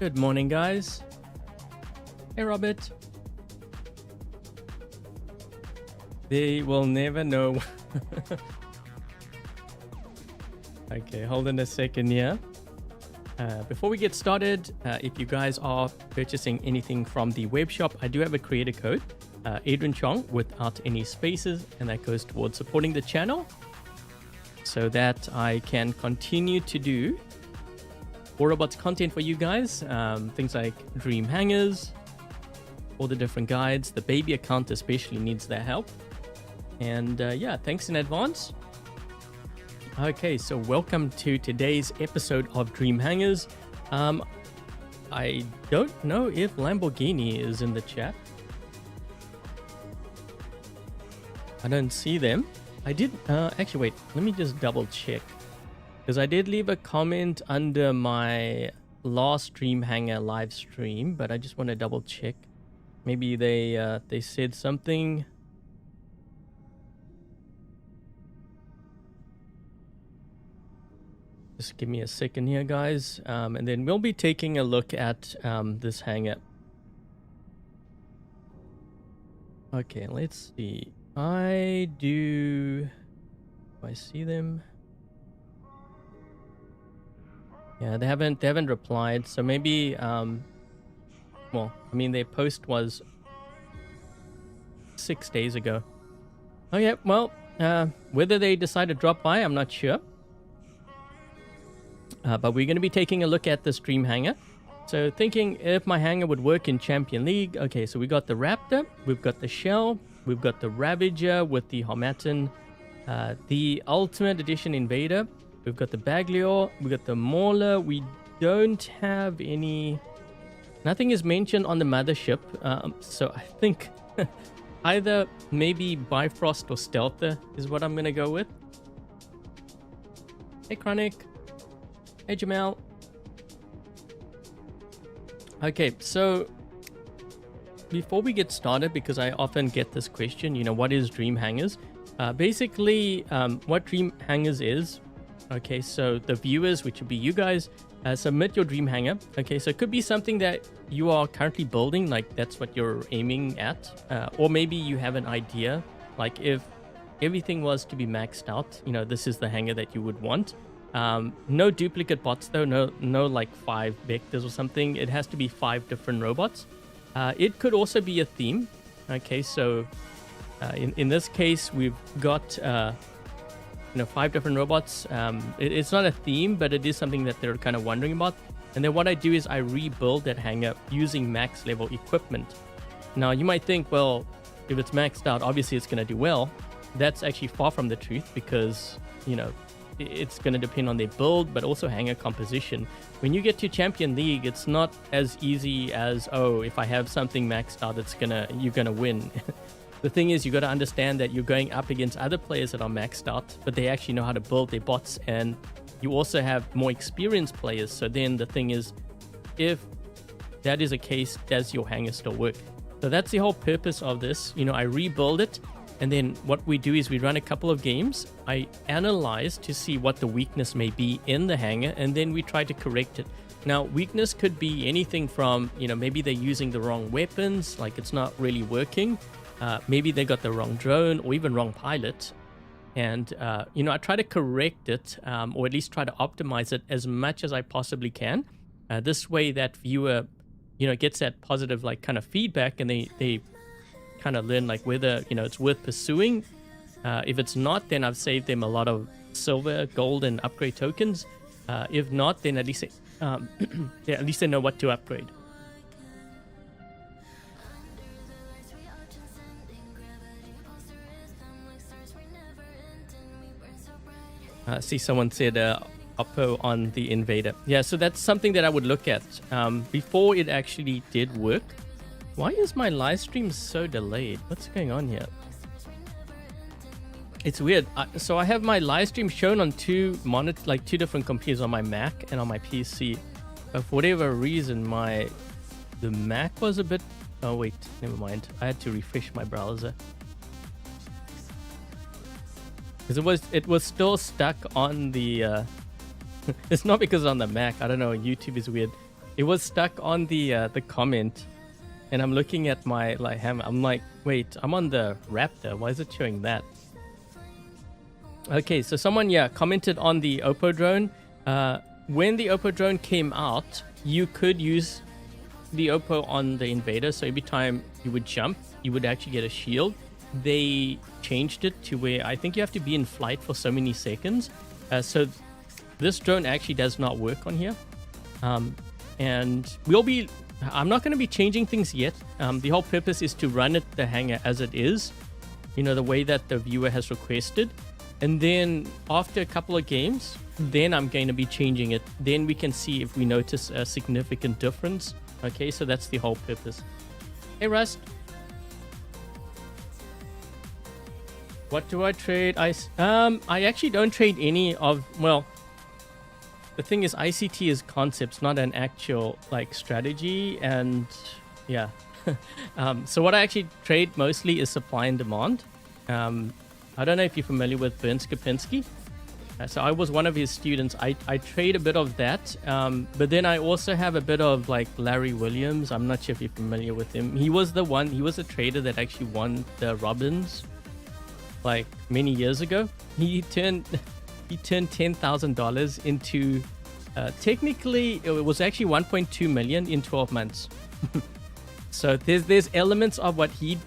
Good morning, guys. Hey, Robert. They will never know. Okay, hold on a second here. Before we get started, if you guys are purchasing anything from the web shop, I do have a creator code, Adrian Chong, without any spaces, and that goes towards supporting the channel so that I can continue to do more robots content for you guys. Things like Dream Hangars, all the different guides. The baby account especially needs their help. And yeah, thanks in advance. Okay, so welcome to today's episode of Dream Hangars. I don't know if Lamborghini is in the chat. I don't see them. I did, actually wait, let me just double check. Because I did leave a comment under my last Dream Hangar live stream, but I just want to double check. Maybe they said something. Just give me a second here, guys, and then we'll be taking a look at this hangar. Okay, let's see. Do I see them? Yeah, they haven't replied. So maybe well, I mean, their post was 6 days ago. Oh yeah, well, whether they decide to drop by, I'm not sure. But we're going to be taking a look at this Dream Hangar. So thinking if my hangar would work in Champion League. Okay, so we got the Raptor, we've got the Shell, we've got the Ravager with the Harmattan, the Ultimate Edition Invader, we've got the Bagliore, we've got the Mauler. We don't have any... Nothing is mentioned on the mothership. So I think either maybe Bifrost or Stealther is what I'm going to go with. Hey, Chronic. Hey, Jamal. Okay, so before we get started, because I often get this question, you know, what is Dream Hangars? Basically, what Dream Hangars is, okay, so the viewers, which would be you guys, submit your Dream Hangar. Okay, so it could be something that you are currently building, like that's what you're aiming at, or maybe you have an idea, like if everything was to be maxed out, you know, this is the hangar that you would want. No duplicate bots though, no like 5 vectors or something. It has to be 5 different robots. It could also be a theme. Okay, so in this case we've got 5 different robots. It's not a theme, but it is something that they're kind of wondering about. And then what I do is I rebuild that hangar using max level equipment. Now you might think, well, if it's maxed out, obviously it's going to do well. That's actually far from the truth, because you know, it's going to depend on their build, but also hangar composition. When you get to Champion League, it's not as easy as, oh, if I have something maxed out, you're gonna win. The thing is, you got to understand that you're going up against other players that are maxed out, but they actually know how to build their bots, and you also have more experienced players. So then the thing is, if that is a case, does your hangar still work? So that's the whole purpose of this. You know, I rebuild it. And then what we do is we run a couple of games. I analyze to see what the weakness may be in the hangar, and then we try to correct it. Now, weakness could be anything from, you know, maybe they're using the wrong weapons, like it's not really working. Maybe they got the wrong drone or even wrong pilot. And, you know, I try to correct it, or at least try to optimize it as much as I possibly can. This way that viewer, you know, gets that positive, like, kind of feedback, and they kind of learn like whether, you know, it's worth pursuing. If it's not, then I've saved them a lot of silver, gold, and upgrade tokens. If not, then at least yeah, at least they know what to upgrade. See, someone said Oppo on the Invader. Yeah, so that's something that I would look at before it actually did work. Why is my live stream so delayed? What's going on here? It's weird. So I have my live stream shown on two different computers, on my Mac and on my PC. But for whatever reason, the Mac was a bit... Oh wait, never mind. I had to refresh my browser. Because it was still stuck on the... it's not because on the Mac. I don't know. YouTube is weird. It was stuck on the comment, and I'm looking at my hammer. I'm like, wait, I'm on the Raptor. Why is it showing that? Okay, so someone commented on the Oppo drone. When the Oppo drone came out, you could use the Oppo on the Invader. So every time you would jump, you would actually get a shield. They changed it to where I think you have to be in flight for so many seconds. So this drone actually does not work on here. And I'm not going to be changing things yet. The whole purpose is to run it, the hangar as it is, the way that the viewer has requested. And then after a couple of games, then I'm going to be changing it. Then we can see if we notice a significant difference. Okay, so that's the whole purpose. Hey, Rust. What do I trade? I actually don't trade any of, well, the thing is ICT is concepts, not an actual strategy. And yeah. So what I actually trade mostly is supply and demand. I don't know if you're familiar with Bernd Skopinski. So I was one of his students. I trade a bit of that. But then I also have a bit of Larry Williams. I'm not sure if you're familiar with him. He was a trader that actually won the Robins many years ago. He turned $10,000 into technically it was actually 1.2 million in 12 months. So there's elements of what he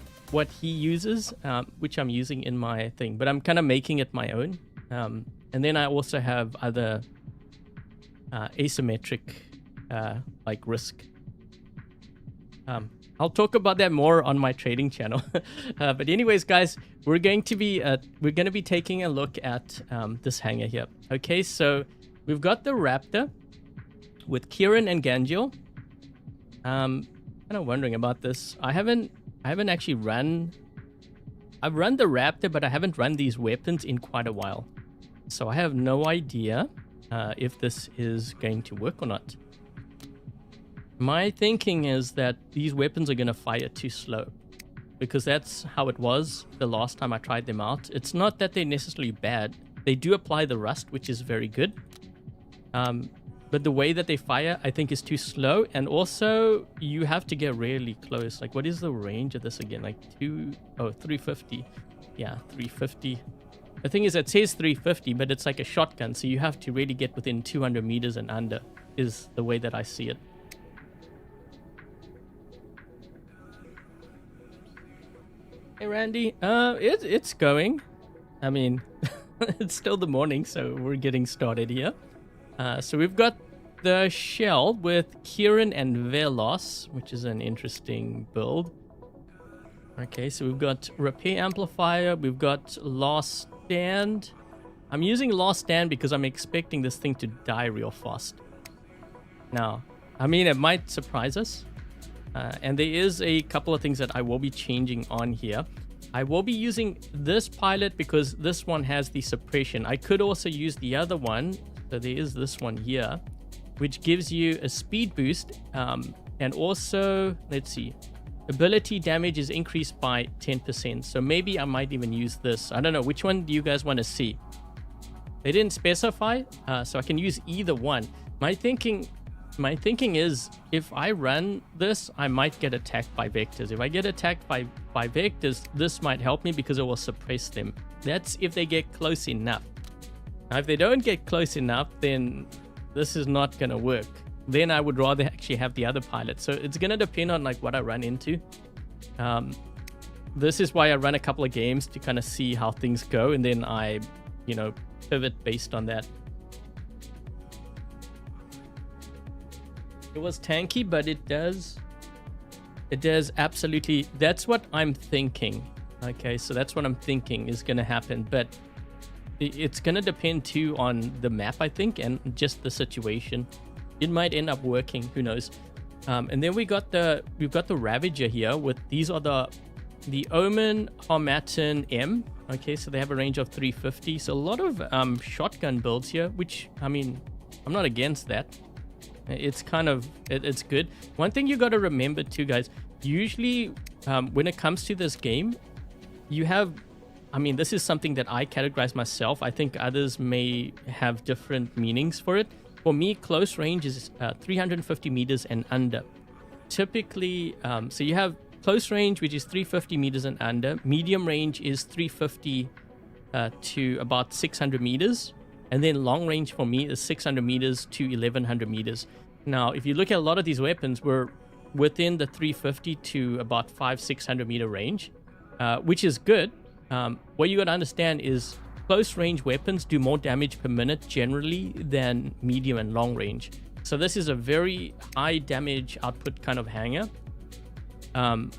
uses, which I'm using in my thing, but I'm kind of making it my own. And then I also have other asymmetric risk. I'll talk about that more on my trading channel. But anyways, guys, we're going to be taking a look at this hangar here. Okay, so we've got the Raptor with Kirin and Gangil. Kind of wondering about this. I haven't actually run. I've run the Raptor, but I haven't run these weapons in quite a while, so I have no idea if this is going to work or not. My thinking is that these weapons are going to fire too slow, because that's how it was the last time I tried them out. It's not that they're necessarily bad. They do apply the rust, which is very good. But the way that they fire, I think, is too slow. And also, you have to get really close. What is the range of this again? 350. Yeah, 350. The thing is, it says 350, but it's like a shotgun. So you have to really get within 200 meters and under, is the way that I see it. Hey, Randy. It's going. I mean, it's still the morning, so we're getting started here. So we've got the shell with Kirin and Velos, which is an interesting build. Okay, so we've got repair amplifier. We've got last stand. I'm using last stand because I'm expecting this thing to die real fast. Now, I mean, it might surprise us. And there is a couple of things that I will be changing on here. I will be using this pilot because this one has the suppression. I could also use the other one. So there is this one here, which gives you a speed boost. And also, let's see, ability damage is increased by 10%. So maybe I might even use this. I don't know. Which one do you guys want to see? They didn't specify, so I can use either one. My thinking is if I run this, I might get attacked by vectors. If I get attacked by vectors, this might help me because it will suppress them. That's if they get close enough. Now, if they don't get close enough, then this is not going to work. Then I would rather actually have the other pilot. So it's going to depend on what I run into. This is why I run a couple of games to kind of see how things go. And then I, pivot based on that. It was tanky, but it does absolutely. That's what I'm thinking. Okay, so that's what I'm thinking is going to happen. But it's going to depend too on the map, I think, and just the situation. It might end up working. Who knows? And then we've got the Ravager here with these are the Omen Harmattan-M. Okay, so they have a range of 350. So a lot of shotgun builds here, which I mean, I'm not against that. It's kind of it's good. One thing you got to remember too, guys. Usually, when it comes to this game, you have. I mean, this is something that I categorize myself. I think others may have different meanings for it. for me, close range is 350 meters and under. Typically, so you have close range, which is 350 meters and under. Medium range is 350 to about 600 meters. And then long range for me is 600 meters to 1100 meters. Now, if you look at a lot of these weapons, we're within the 350 to about 500-600 meter range, which is good. What you got to understand is close range weapons do more damage per minute generally than medium and long range. So this is a very high damage output kind of hanger,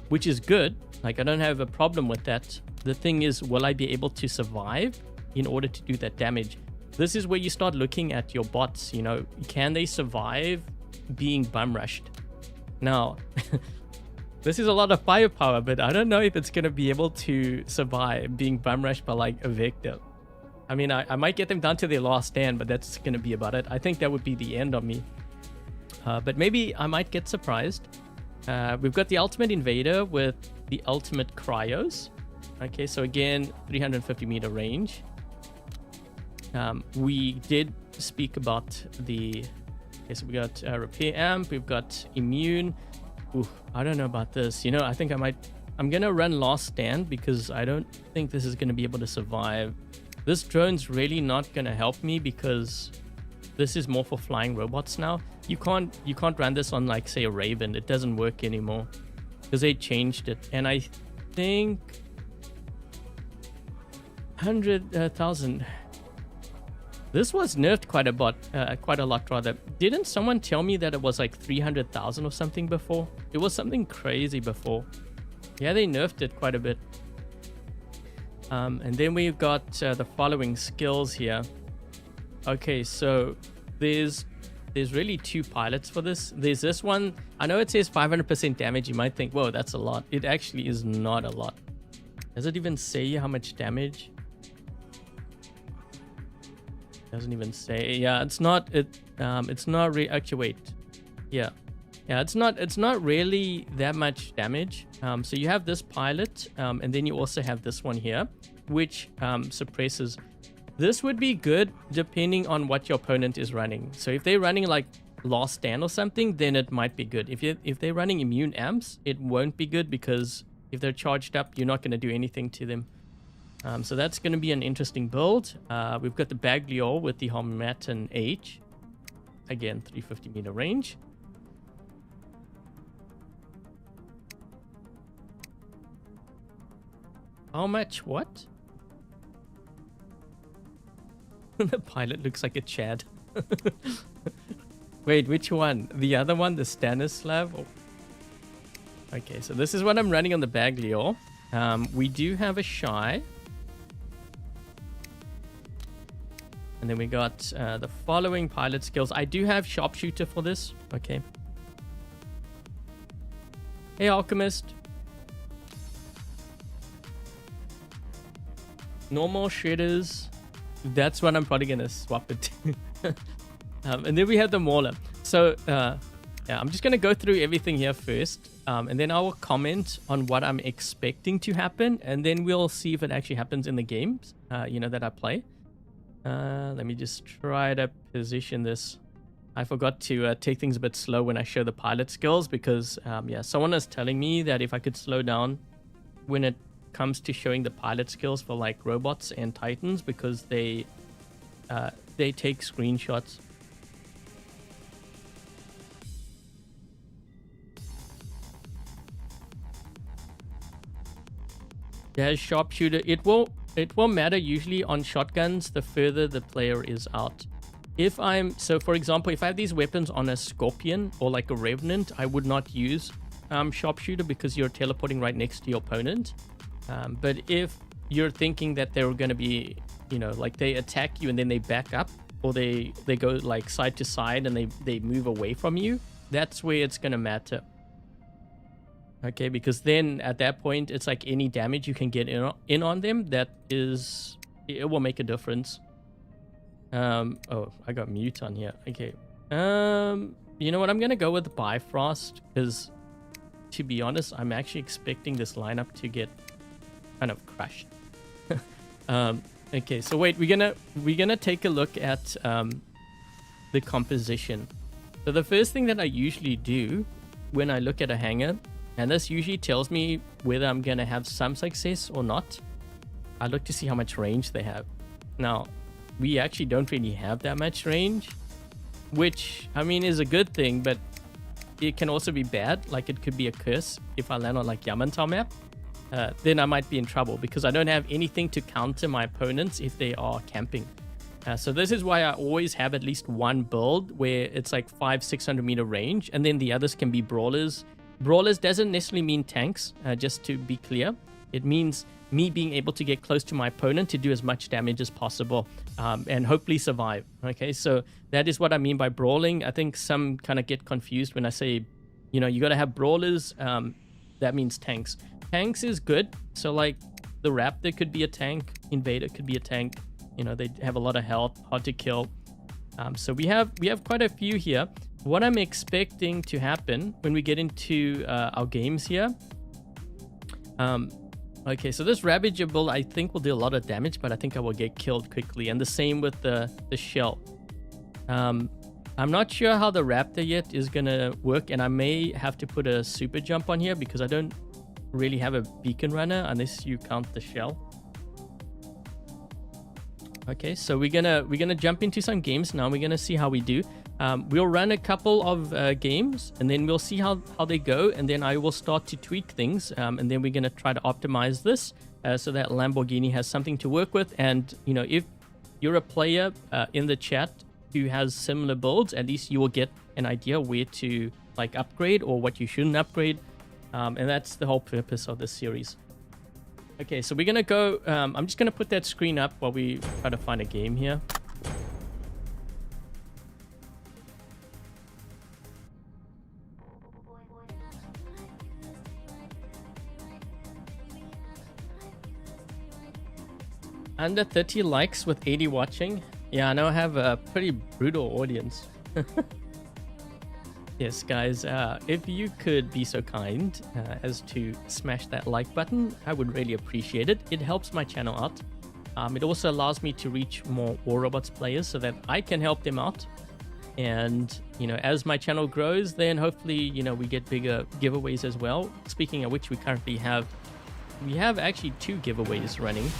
which is good. Like, I don't have a problem with that. The thing is, will I be able to survive in order to do that damage? This is where you start looking at your bots. You know, can they survive being bum rushed? Now, this is a lot of firepower, but I don't know if it's going to be able to survive being bum rushed by like a Vector. I mean, I might get them down to their last stand, but that's going to be about it. I think that would be the end of me. But maybe I might get surprised. We've got the ultimate Invader with the ultimate Cryos. Okay, so again, 350 meter range. We did speak about the... Okay, so we got Repair Amp, we've got Immune. Ooh, I don't know about this. You know, I think I'm going to run Last Stand because I don't think this is going to be able to survive. This drone's really not going to help me because this is more for flying robots now. You can't run this on, like, say, a Raven. It doesn't work anymore because they changed it. And I think 100,000... This was nerfed quite a lot rather. Didn't someone tell me that it was like 300,000 or something before? It was something crazy before. Yeah, they nerfed it quite a bit. And then we've got the following skills here. Okay, so there's really two pilots for this. There's this one. I know it says 500% damage. You might think, whoa, that's a lot. It actually is not a lot. Does it even say how much damage? Doesn't even say. Yeah, it's not actually, wait. Yeah, it's not really that much damage. So you have this pilot, and then you also have this one here, which suppresses. This would be good depending on what your opponent is running. So if they're running like Last Stand or something, then it might be good. If they're running immune amps, it won't be good because if they're charged up, you're not going to do anything to them. So that's going to be an interesting build. We've got the Bagliore with the Harmattan-H. Again, 350 meter range. How much? What? The pilot looks like a Chad. Wait, which one? The other one? The Stanislav? Oh. Okay, so this is what I'm running on the Bagliore. We do have a Shy. And then we got the following pilot skills. I do have Sharpshooter for this. Okay. Hey, Alchemist. Normal Shredders. That's what I'm probably going to swap it to. And then we have the Mauler. So, yeah, I'm just going to go through everything here first. And then I will comment on what I'm expecting to happen. And then we'll see if it actually happens in the games, you know, that I play. Let me just try to position this. I forgot to take things a bit slow when I show the pilot skills because, yeah, someone is telling me that if I could slow down when it comes to showing the pilot skills for like robots and titans because they take screenshots. There's Sharpshooter. It will matter usually on shotguns the further the player is out. So for example, if I have these weapons on a Scorpion or like a Revenant, I would not use Sharpshooter because you're teleporting right next to your opponent. But if you're thinking that they're going to be, you know, like they attack you and then they back up or they go like side to side and they move away from you, that's where it's going to matter. Okay, because then at that point, it's like any damage you can get in on them, it will make a difference. Oh, I got mute on here. Okay. You know what? I'm going to go with Bifrost because, to be honest, I'm actually expecting this lineup to get kind of crushed. Okay, so wait, we're gonna take a look at the the composition. So the first thing that I usually do when I look at a hangar, and this usually tells me whether I'm going to have some success or not, I look to see how much range they have. Now, we actually don't really have that much range, which, I mean, is a good thing, but it can also be bad. Like, it could be a curse. If I land on, like, Harmattan map, then I might be in trouble because I don't have anything to counter my opponents if they are camping. So this is why I always have at least one build where it's like 500-600 meter range, and then the others can be brawlers. Brawlers doesn't necessarily mean tanks, just to be clear. It means me being able to get close to my opponent to do as much damage as possible, and hopefully survive. Okay, so that is what I mean by brawling. I think some kind of get confused when I say, you know, you got to have brawlers. That means tanks. Tanks is good. So like the Raptor could be a tank. Invader could be a tank. You know, they have a lot of health, hard to kill. So we have quite a few here. What I'm expecting to happen when we get into our games here. Okay, so this Ravager build I think will do a lot of damage, but I think I will get killed quickly. And the same with the shell. I'm not sure how the Raptor yet is gonna work, and I may have to put a super jump on here because I don't really have a beacon runner unless you count the shell. Okay, so we're gonna jump into some games now. We're gonna see how we do. We'll run a couple of games, and then we'll see how they go, and then I will start to tweak things, and then we're gonna try to optimize this so that Lamborghini has something to work with. And you know, if you're a player in the chat who has similar builds, at least you will get an idea where to like upgrade or what you shouldn't upgrade, and that's the whole purpose of this series. Okay, so we're gonna go. I'm just gonna put that screen up while we try to find a game here. Under 30 likes with 80 watching. Yeah, I know I have a pretty brutal audience. Yes, guys, if you could be so kind as to smash that like button, I would really appreciate it. It helps my channel out. It also allows me to reach more War Robots players so that I can help them out. And, you know, as my channel grows, then hopefully, you know, we get bigger giveaways as well. Speaking of which, we currently have, actually 2 giveaways running.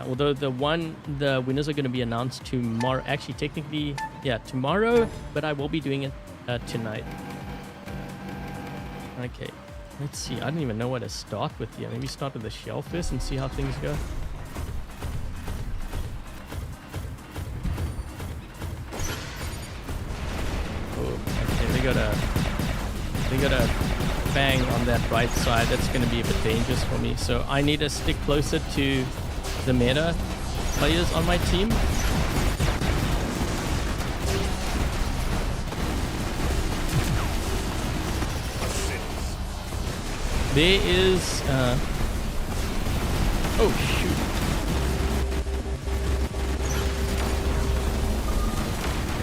Although the winners are going to be announced tomorrow. Actually, technically, yeah, tomorrow, but I will be doing it tonight. Okay, let's see. I don't even know where to start with here. Maybe start with the shell first and see how things go. Oh, okay, they got a bang on that right side. That's going to be a bit dangerous for me. So I need to stick closer to the meta players on my team. There is oh shoot.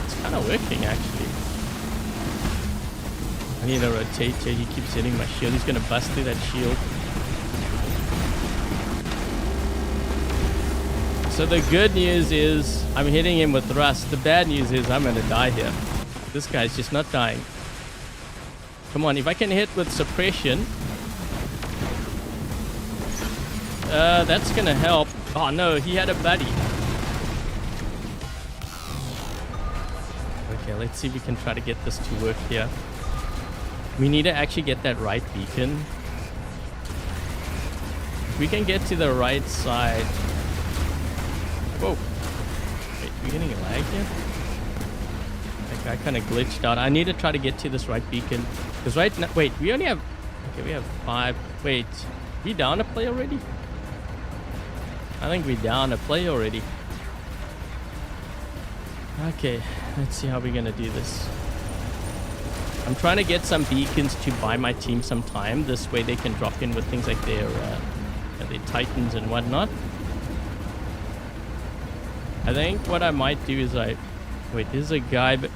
It's kind of working actually. I need to rotate here. He keeps hitting my shield. He's gonna bust through that shield. So the good news is I'm hitting him with thrust. The bad news is I'm gonna die here. This guy's just not dying. Come on, if I can hit with suppression, that's gonna help. Oh no, he had a buddy. Okay, let's see if we can try to get this to work here. We need to actually get that right beacon. If we can get to the right side. Whoa. Wait, are we getting a lag here? That guy kind of glitched out. I need to try to get to this right beacon. Because right now, wait, we only have, okay, we have 5. Wait, we down a play already? I think we down a play already. Okay, let's see how we're gonna do this. I'm trying to get some beacons to buy my team some time. This way they can drop in with things like their Titans and whatnot. I think what I might do is wait, there's a guy, but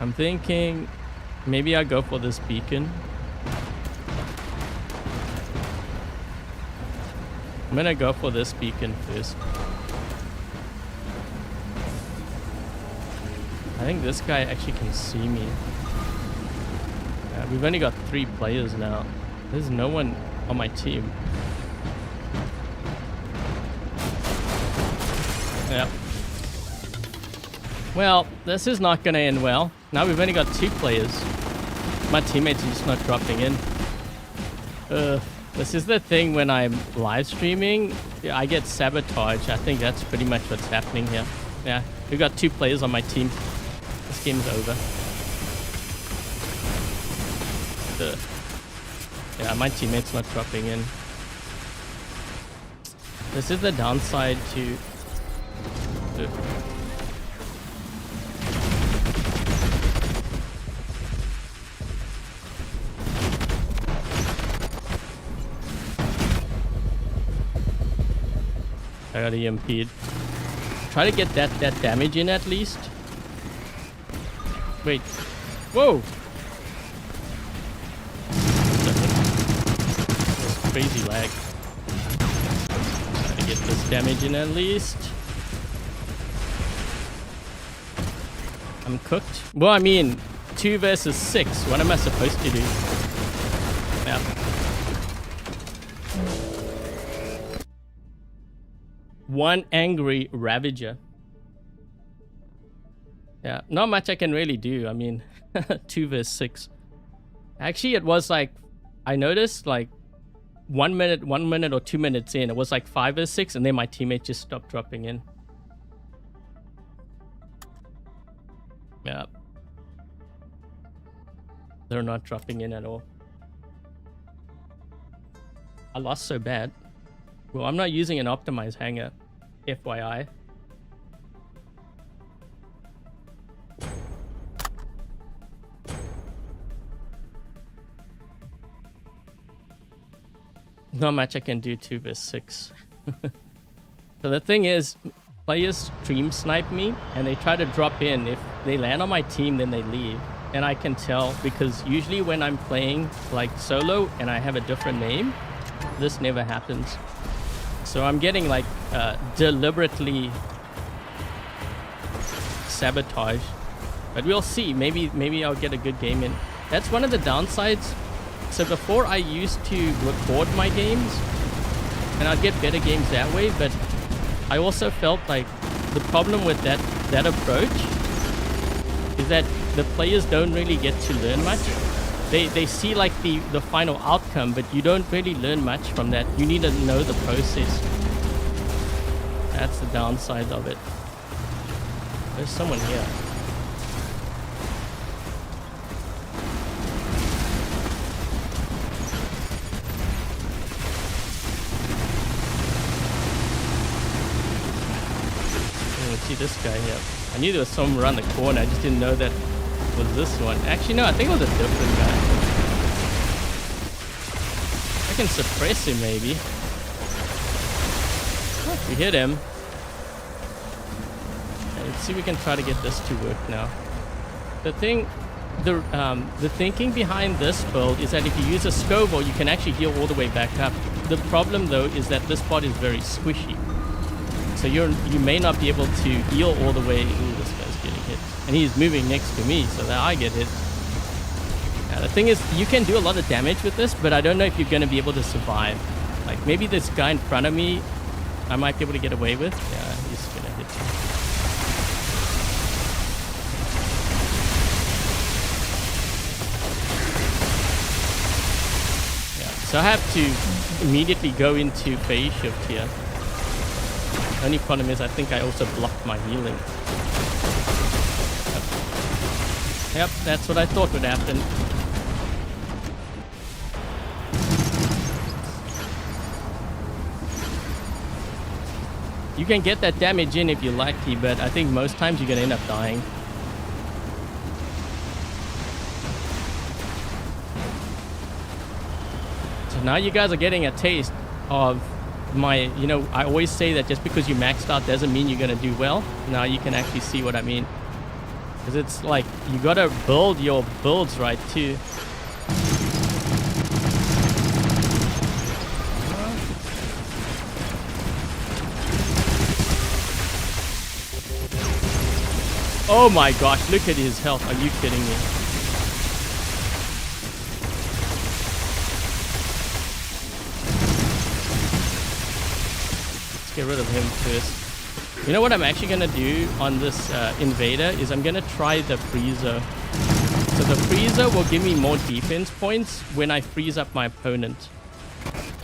I'm thinking maybe I go for this beacon. I'm gonna go for this beacon first. I think this guy actually can see me. We've only got 3 players now. There's no one on my team. Yep. Well, this is not going to end well. Now we've only got 2 players. My teammates are just not dropping in. This is the thing when I'm live streaming. I get sabotaged. I think that's pretty much what's happening here. Yeah, we've got 2 players on my team. This game's over. Yeah, my teammate's not dropping in. This is the downside to... I got EMP'd. Try to get that damage in at least. Wait. Whoa! That's crazy lag. Try to get this damage in at least. I'm cooked. Well, I mean, 2 versus 6. What am I supposed to do? Yeah. One angry Ravager. Yeah, not much I can really do. I mean, 2 versus 6. Actually, it was like, I noticed like 1 minute or 2 minutes in, it was like 5 versus 6, and then my teammate just stopped dropping in. Yeah. They're not dropping in at all. I lost so bad. Well, I'm not using an optimized hangar, FYI. Not much I can do 2 versus 6. So the thing is, players stream snipe me and they try to drop in. If they land on my team, then they leave. And I can tell because usually when I'm playing like solo and I have a different name, this never happens. So I'm getting like deliberately sabotaged. But we'll see. Maybe I'll get a good game in. That's one of the downsides. So before I used to record my games and I'd get better games that way, but I also felt like the problem with that approach is that the players don't really get to learn much. They see like the final outcome, but you don't really learn much from that. You need to know the process. That's the downside of it. There's someone here. See this guy here. I knew there was someone around the corner. I just didn't know that was this one. Actually, no, I think it was a different guy. I can suppress him, maybe. We hit him. Let's see if we can try to get this to work now. The thinking behind this build is that if you use a Scourveil, you can actually heal all the way back up. The problem, though, is that this bot is very squishy. So you may not be able to heal all the way. Ooh, this guy's getting hit. And he's moving next to me, so that I get hit. The thing is, you can do a lot of damage with this, but I don't know if you're going to be able to survive. Like, maybe this guy in front of me, I might be able to get away with. Yeah, he's going to hit me. Yeah, so I have to immediately go into phase shift here. Only problem is I think I also blocked my healing. Yep, that's what I thought would happen. You can get that damage in if you're lucky, but I think most times you're going to end up dying. So now you guys are getting a taste of my, I always say that just because you maxed out doesn't mean you're going to do well. Now you can actually see what I mean. Because it's like, you got to build your builds right too. Oh my gosh, look at his health. Are you kidding me? Let's get rid of him first. You know what I'm actually going to do on this Invader is I'm going to try the freezer. So the freezer will give me more defense points when I freeze up my opponent.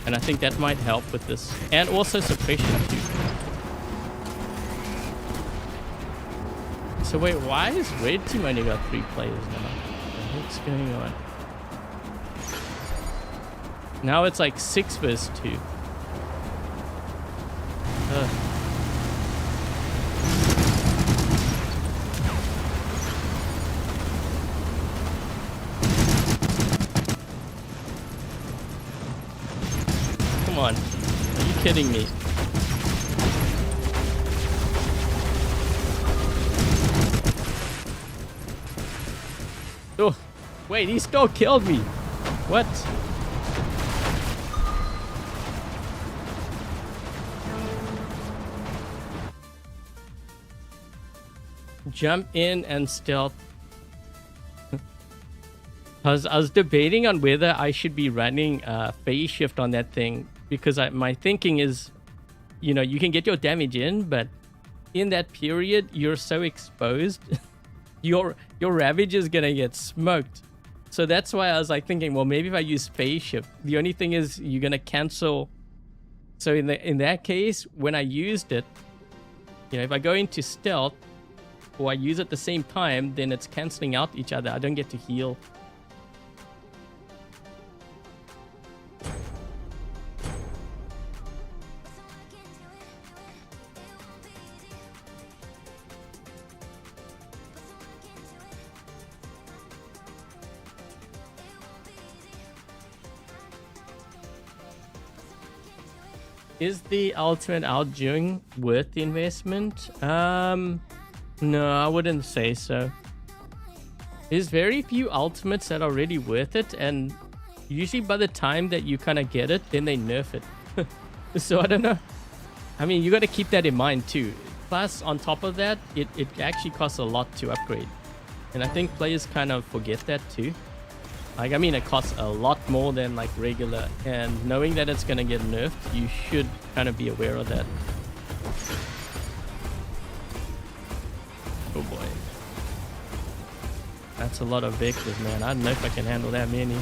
And I think that might help with this. And also suppression too. So wait, why is red team only got 3 players now? What's going on? Now it's like 6 versus 2. Come on. Are you kidding me? Oh, wait, he still killed me. What? Jump in and stealth. I was debating on whether I should be running phase shift on that thing because my thinking is, you know, you can get your damage in, but in that period you're so exposed. Your Ravage is gonna get smoked. So that's why I was like thinking, well, maybe if I use phase shift. The only thing is you're gonna cancel. So in that case, when I used it, you know, if I go into stealth or I use it at the same time, then it's canceling out each other. I don't get to heal. Is the ultimate outdoing worth the investment? No, I wouldn't say so. There's very few ultimates that are really worth it, and usually by the time that you kind of get it, then they nerf it. So I don't know. I mean, you got to keep that in mind too. Plus, on top of that, it actually costs a lot to upgrade. And I think players kind of forget that too. Like, I mean, it costs a lot more than like regular, and knowing that it's going to get nerfed, you should kind of be aware of that. Oh boy. That's a lot of vectors, man. I don't know if I can handle that many.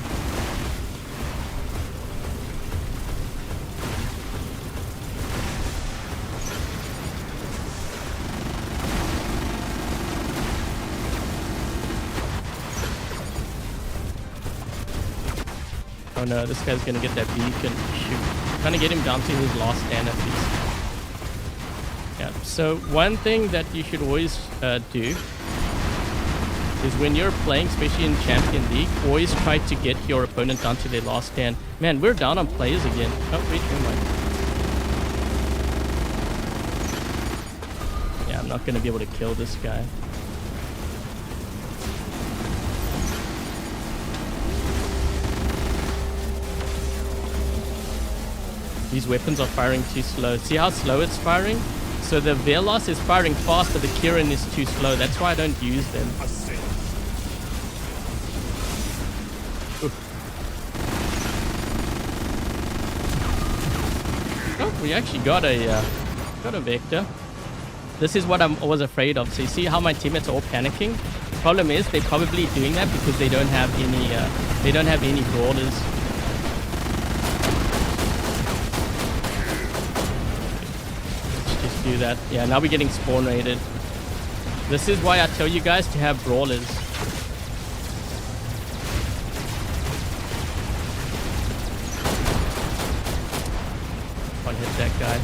Oh no, this guy's gonna get that beacon. Shoot. Trying to get him down to his last stand at least. Yeah, so one thing that you should always do is when you're playing, especially in Champion League, always try to get your opponent down to their last stand. Man, we're down on players again. Oh, wait, never mind. Yeah, I'm not gonna be able to kill this guy. These weapons are firing too slow. See how slow it's firing? So the Velos is firing fast, but the Kirin is too slow. That's why I don't use them. Oof. Oh, we actually got a Vector. This is what I was afraid of. So you see how my teammates are all panicking? The problem is they're probably doing that because they don't have any brawlers. Do that. Yeah, now we're getting spawn raided. This is why I tell you guys to have brawlers. Can't hit that guy.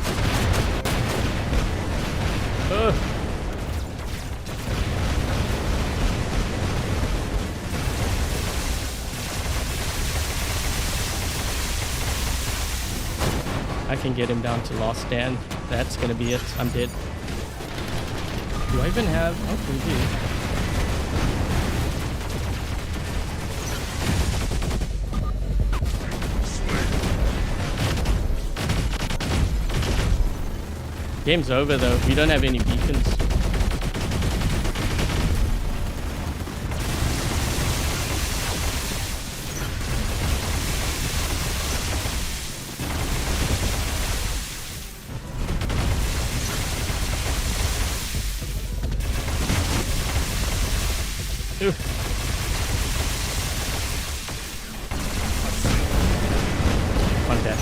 Ugh. I can get him down to last stand. That's gonna be it. I'm dead. Do I even have... Oh, we do. Game's over though. We don't have any beacons. contact.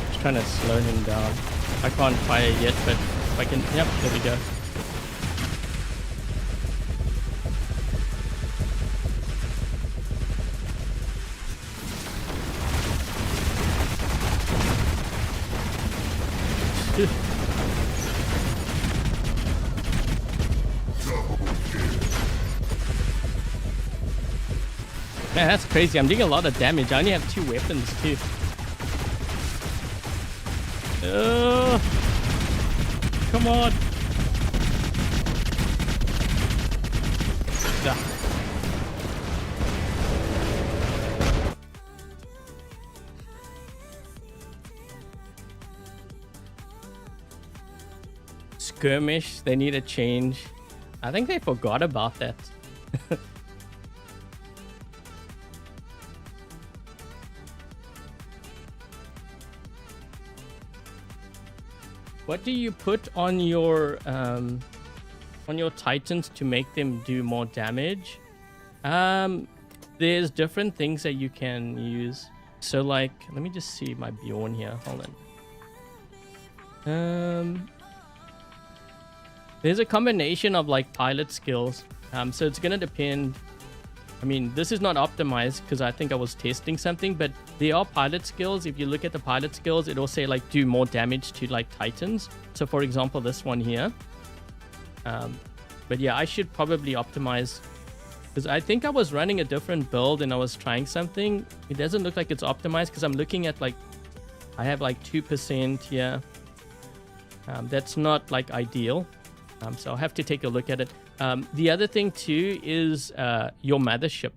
Just trying to slow him down. I can't fire yet, but if I can... Yep, there we go. Man, that's crazy. I'm doing a lot of damage. I only have 2 weapons too. Come on. Ah. Skirmish, they need a change. I think they forgot about that. What do you put on your Titans to make them do more damage? There's different things that you can use. So like, let me just see my Bjorn here. Hold on. There's a combination of like pilot skills. So it's gonna depend. I mean, this is not optimized because I think I was testing something, but there are pilot skills. If you look at the pilot skills, it'll say like do more damage to like Titans. So for example, this one here. But yeah, I should probably optimize because I think I was running a different build and I was trying something. It doesn't look like it's optimized because I'm looking at like, I have like 2% here. That's not like ideal. So I'll have to take a look at it. The other thing too is your mothership.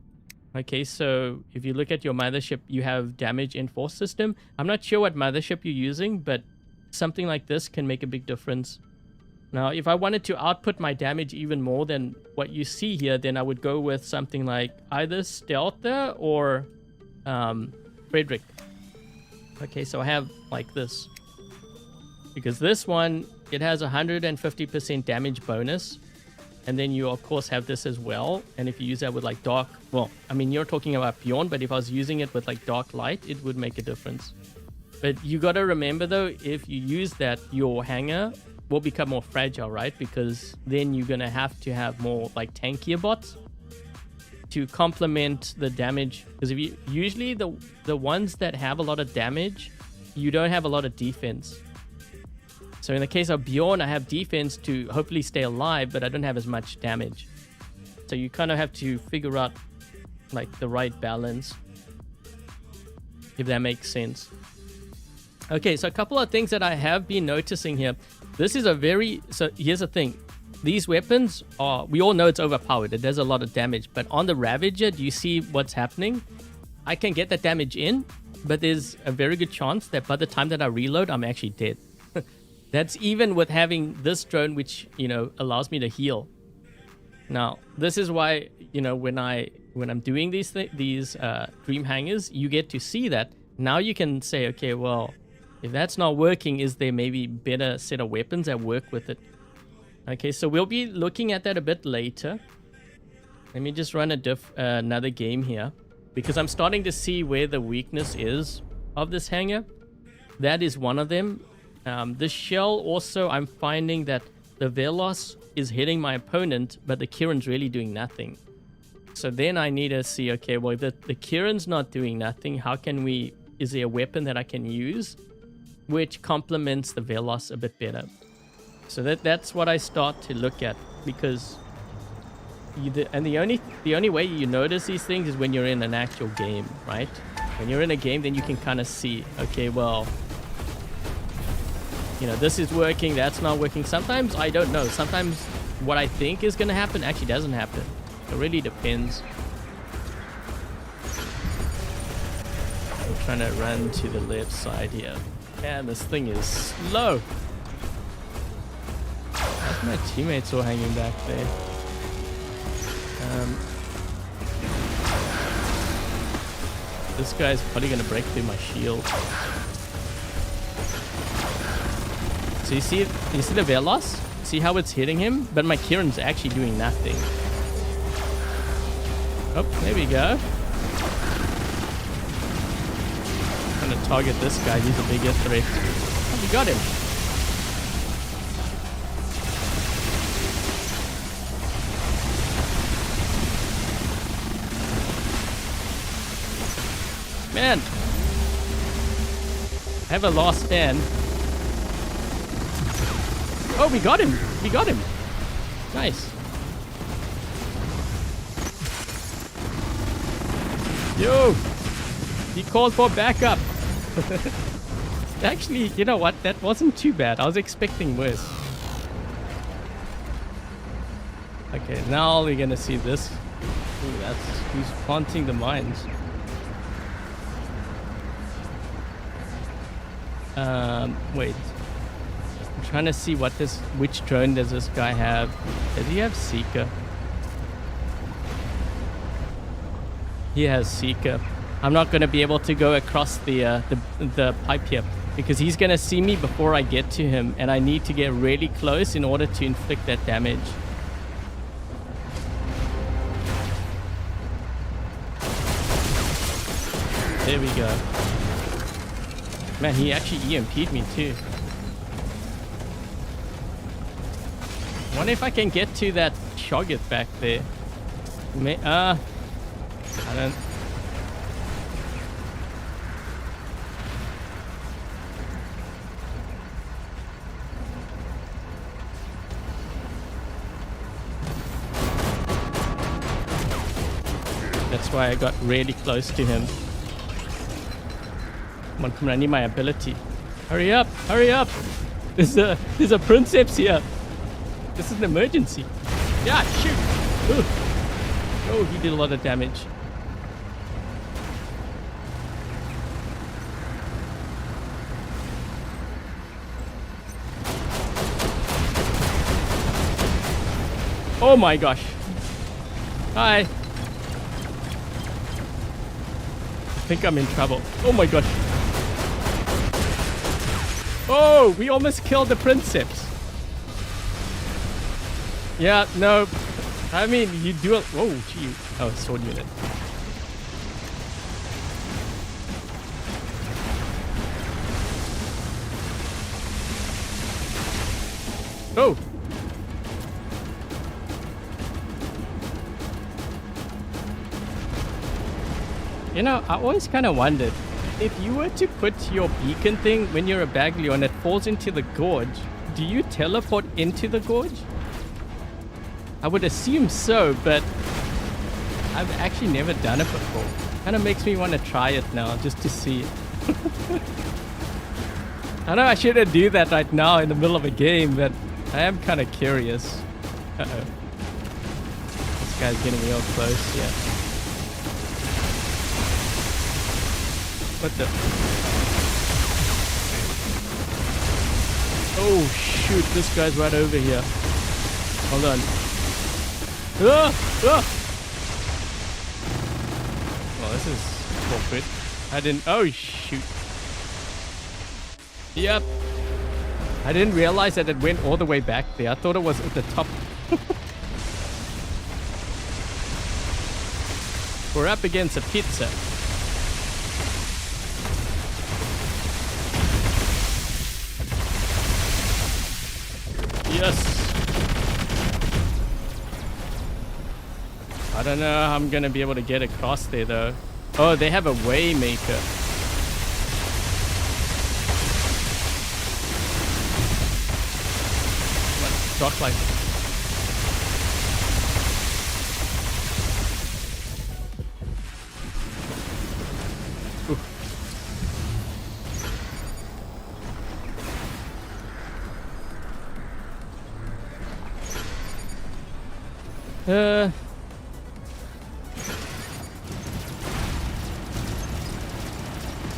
Okay, so if you look at your mothership, you have damage enforce system. I'm not sure what mothership you're using, but something like this can make a big difference. Now, if I wanted to output my damage even more than what you see here, then I would go with something like either Stealther or Frederick. Okay, so I have like this. Because this one, it has 150% damage bonus. And then you, of course, have this as well. And if you use that with like dark... Well, I mean, you're talking about Bjorn, but if I was using it with like dark light, it would make a difference. But you got to remember, though, if you use that, your hangar will become more fragile, right? Because then you're going to have more like tankier bots to complement the damage. Because if you usually the ones that have a lot of damage, you don't have a lot of defense. So in the case of Bjorn, I have defense to hopefully stay alive, but I don't have as much damage. So you kind of have to figure out like the right balance, if that makes sense. Okay, so a couple of things that I have been noticing here. This is so here's the thing. These weapons are, we all know it's overpowered. It does a lot of damage, but on the Ravager, do you see what's happening? I can get that damage in, but there's a very good chance that by the time that I reload, I'm actually dead. That's even with having this drone, which, you know, allows me to heal. Now, this is why, you know, when I'm doing these Dream Hangars, you get to see that. Now you can say, okay, well, if that's not working, is there maybe better set of weapons that work with it? Okay, so we'll be looking at that a bit later. Let me just run another game here, because I'm starting to see where the weakness is of this hangar. That is one of them. The shell also, I'm finding that the Velos is hitting my opponent, but the Kirin's really doing nothing. So then I need to see, okay, well, the Kirin's not doing nothing. How can we, is there a weapon that I can use which complements the Velos a bit better? So that's what I start to look at, because the only way you notice these things is when you're in an actual game, right? When you're in a game, then you can kind of see, okay, well, you know, this is working, that's not working. Sometimes I don't know. Sometimes what I think is going to happen actually doesn't happen. It really depends. I'm trying to run to the left side here. And this thing is slow. How's my teammates all hanging back there? This guy's probably going to break through my shield. So you see the Velos? See how it's hitting him? But my Kirin's actually doing nothing. Oh, there we go. I'm gonna target this guy. He's a bigger threat. Oh, we got him. Man, I have a last stand. Oh, we got him. We got him. Nice. Yo, he called for backup. Actually, you know what? That wasn't too bad. I was expecting worse. Okay, now we're gonna see this. Ooh, that's who's planting the mines. Wait. I'm trying to see which drone does this guy have? Does he have Seeker? He has Seeker. I'm not going to be able to go across the pipe here because he's going to see me before I get to him, and I need to get really close in order to inflict that damage. There we go. Man, he actually EMP'd me too. Wonder if I can get to that Shoggoth back there. I don't. That's why I got really close to him. Come on, come on, I need my ability. Hurry up, hurry up. There's a Princeps here. This is an emergency. Yeah, shoot. Ooh. Oh, he did a lot of damage. Oh my gosh. Hi. I think I'm in trouble. Oh my gosh. Oh, we almost killed the Princeps. Yeah, no. I mean, you do it. Whoa, gee. Oh, sword unit. Oh. You know, I always kind of wondered, if you were to put your beacon thing when you're a Bagliore and it falls into the gorge, do you teleport into the gorge? I would assume so, but I've actually never done it before. Kind of makes me want to try it now, just to see. I know I shouldn't do that right now in the middle of a game, but I am kind of curious. Uh-oh. This guy's getting real close, yeah. What the? Oh shoot, this guy's right over here. Hold on. Ah! Ah! Well, this is awkward. I didn't... Oh shoot. Yep. I didn't realize that it went all the way back there. I thought it was at the top. We're up against a pizza. Yes. I don't know how I'm gonna be able to get across there though. Oh, they have a Waymaker. Let's dock like.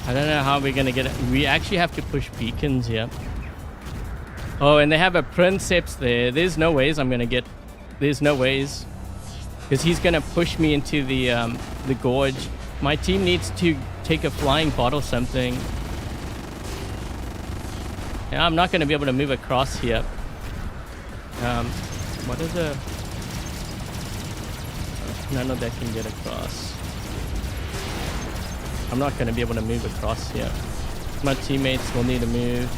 I don't know how we're gonna get it. We actually have to push beacons here. Oh, and they have a Princeps there. There's no ways I'm gonna get. There's no ways, because he's gonna push me into the gorge. My team needs to take a flying bot or something. Yeah, I'm not going to be able to move across here. What is a... None of that can get across. I'm not going to be able to move across here. My teammates will need to move.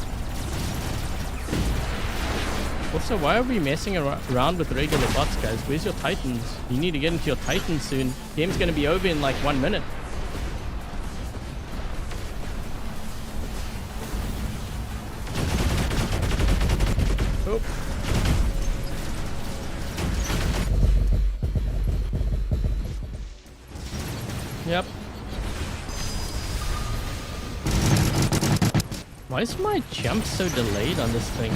Also, why are we messing around with regular bots, guys? Where's your Titans? You need to get into your Titans soon. Game's going to be over in like 1 minute. Oh. Yep. Why is my jump so delayed on this thing?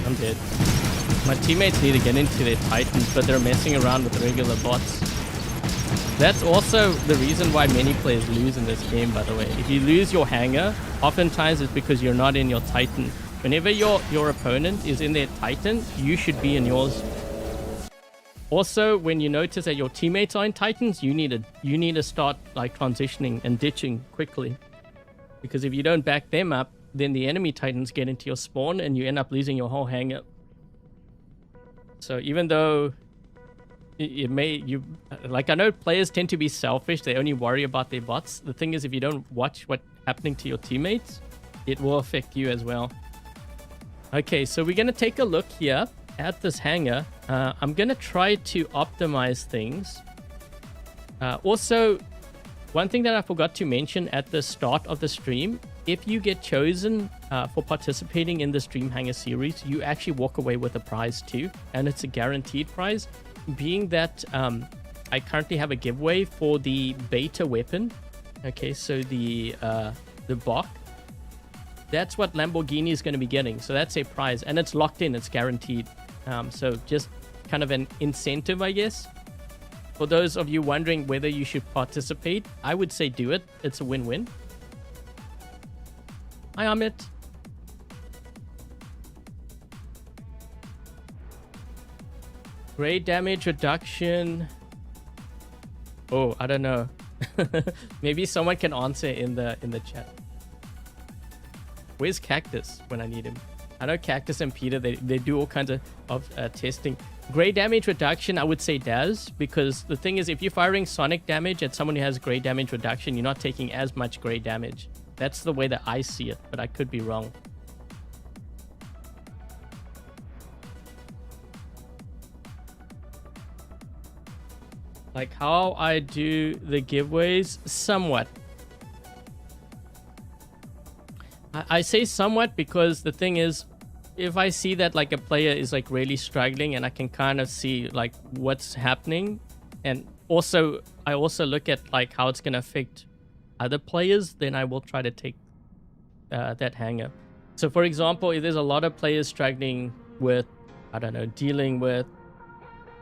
I'm dead. My teammates need to get into their Titans, but they're messing around with regular bots. That's also the reason why many players lose in this game, by the way. If you lose your Hangar, oftentimes it's because you're not in your Titan. Whenever your opponent is in their Titan, you should be in yours. Also, when you notice that your teammates are in Titans, you need to start like transitioning and ditching quickly. Because if you don't back them up, then the enemy Titans get into your spawn and you end up losing your whole Hangar. So even though like I know players tend to be selfish, they only worry about their bots. The thing is, if you don't watch what's happening to your teammates, it will affect you as well. Okay, so we're going to take a look here at this Hangar. I'm going to try to optimize things. Also, one thing that I forgot to mention at the start of the stream, if you get chosen for participating in this Dream Hangar series, you actually walk away with a prize too, and it's a guaranteed prize. Being that I currently have a giveaway for the beta weapon. Okay, so the Bach. That's what Lamborghini is going to be getting. So that's a prize, and it's locked in. It's guaranteed. So just kind of an incentive, I guess. For those of you wondering whether you should participate, I would say do it. It's a win-win. Hi, Amit. Great damage reduction. Oh, I don't know. Maybe someone can answer in the chat. Where's Cactus when I need him? I know Cactus and Peter, they do all kinds of testing. Gray damage reduction, I would say does, because the thing is, if you're firing sonic damage at someone who has gray damage reduction, you're not taking as much gray damage. That's the way that I see it, but I could be wrong. Like how I do the giveaways, somewhat. I say somewhat because the thing is, if I see that like a player is like really struggling and I can kind of see like what's happening, and also I also look at like how it's going to affect other players, then I will try to take that Hangar. So for example, if there's a lot of players struggling with, I don't know, dealing with,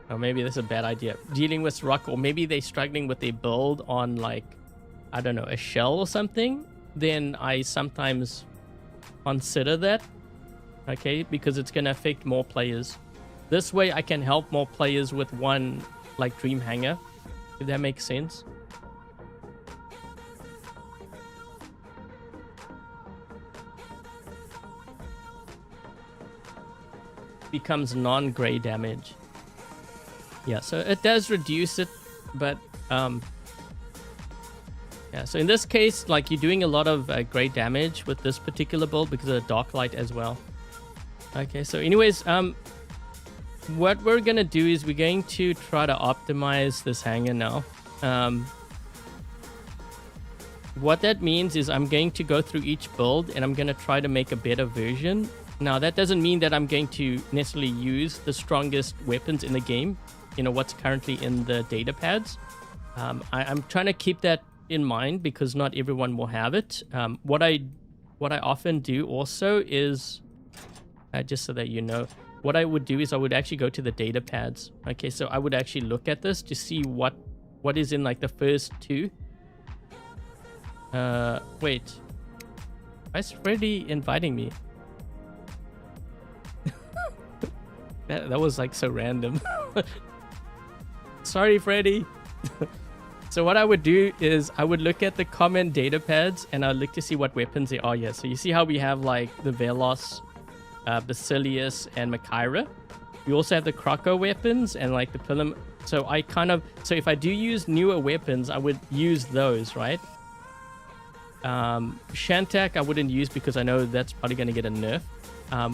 or maybe this is a bad idea, dealing with rock, or maybe they're struggling with their build on like, I don't know, a shell or something, then I sometimes consider that, okay, because it's going to affect more players. This way I can help more players with one like Dream Hangar, if that makes sense. Becomes non-gray damage. Yeah, so it does reduce it, but yeah, so in this case, like, you're doing a lot of gray damage with this particular build because of the dark light as well. Okay, so anyways, what we're gonna do is we're going to try to optimize this Hangar now. What that means is I'm going to go through each build and I'm gonna try to make a better version. Now, that doesn't mean that I'm going to necessarily use the strongest weapons in the game, you know, what's currently in the data pads. I'm trying to keep that in mind because not everyone will have it. What I often do also is, just so that you know, what I would do is I would actually go to the data pads. Okay, so I would actually look at this to see what is in like the first two. Wait, why is Freddy inviting me? That was like so random. Sorry, Freddy. So what I would do is I would look at the common data pads and I'd look to see what weapons there are here. So you see how we have like the Velos, Basilius, and Machaira. We also have the Croco weapons and like the Pilum. So so if I do use newer weapons, I would use those, right? Shantak I wouldn't use because I know that's probably going to get a nerf.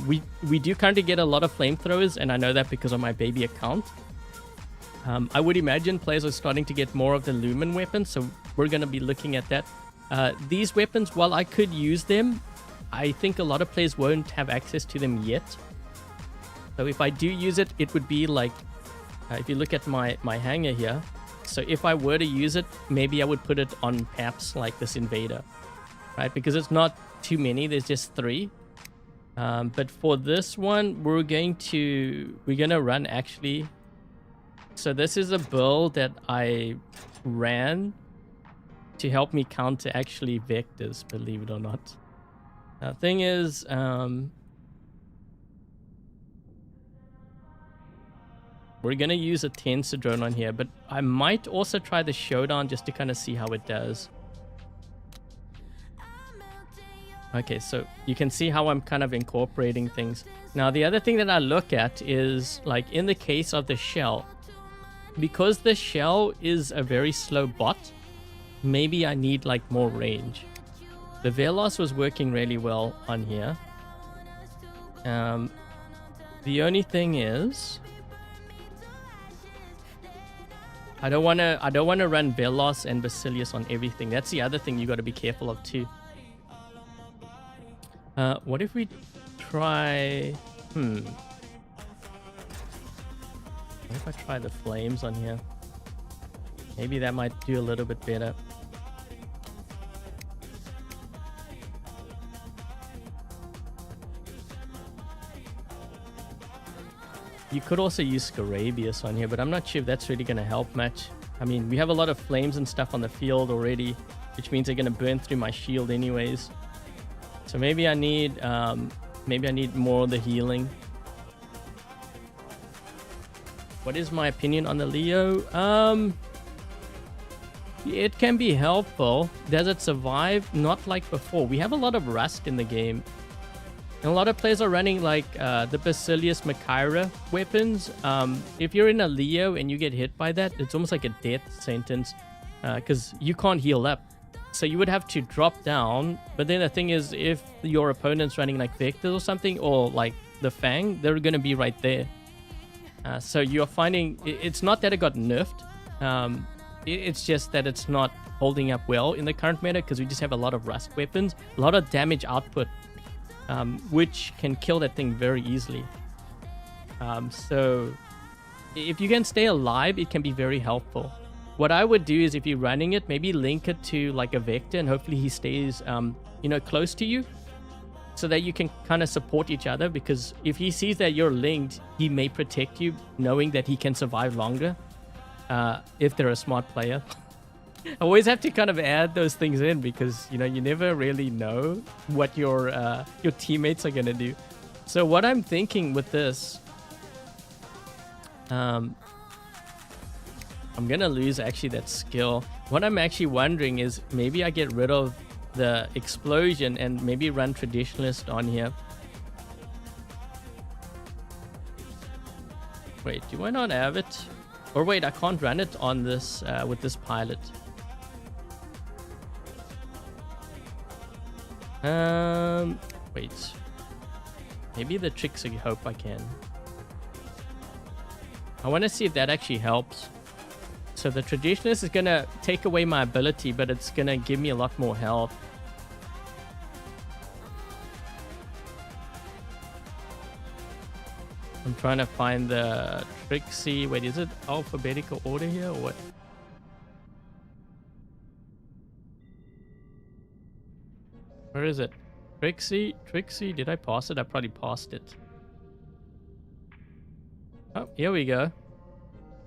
We do currently get a lot of flamethrowers, and I know that because of my baby account. I would imagine players are starting to get more of the Lumen weapons, so we're going to be looking at that. These weapons, while I could use them, I think a lot of players won't have access to them yet. So if I do use it, it would be like, if you look at my hangar here, so if I were to use it, maybe I would put it on perhaps like this Invader, right? Because it's not too many, there's just 3. But for this one, we're gonna run actually. So this is a build that I ran to help me counter actually vectors, believe it or not. The thing is, we're going to use a tensor drone on here, but I might also try the showdown just to kind of see how it does. Okay, so you can see how I'm kind of incorporating things. Now, the other thing that I look at is, like, in the case of the shell, because the shell is a very slow bot, maybe I need, like, more range. The Velos was working really well on here. The only thing is, I don't want to run Velos and Basilius on everything. That's the other thing you got to be careful of too. What if we try... What if I try the flames on here? Maybe that might do a little bit better. You could also use Scourveil on here, but I'm not sure if that's really going to help much. I mean, we have a lot of flames and stuff on the field already, which means they're going to burn through my shield anyways. So maybe I need more of the healing. What is my opinion on the Leo? It can be helpful. Does it survive? Not like before. We have a lot of rust in the game. And a lot of players are running like the Basilius Machaira weapons. If you're in a Leo and you get hit by that, it's almost like a death sentence because you can't heal up. So you would have to drop down. But then the thing is, if your opponent's running like Vectors or something, or like the Fang, they're going to be right there. So you're finding, it's not that it got nerfed. It's just that it's not holding up well in the current meta because we just have a lot of rust weapons, a lot of damage output. Which can kill that thing very easily. So if you can stay alive, it can be very helpful. What I would do is, if you're running it, maybe link it to like a Vector, and hopefully he stays close to you, so that you can kind of support each other, because if he sees that you're linked, he may protect you, knowing that he can survive longer if they're a smart player. I always have to kind of add those things in, because you never really know what your teammates are gonna do. So what I'm thinking with this, I'm gonna lose actually that skill. What I'm actually wondering is, maybe I get rid of the explosion and maybe run traditionalist on here. Wait, do I not have it? Or wait, I can't run it on this with this pilot. Wait. Maybe the Tricksy Hope I can. I want to see if that actually helps. So the Traditionalist is going to take away my ability, but it's going to give me a lot more health. I'm trying to find the Tricksy. Wait, is it alphabetical order here or what? Where is it? Tricksy? Did I pass it? I probably passed it. Oh, here we go.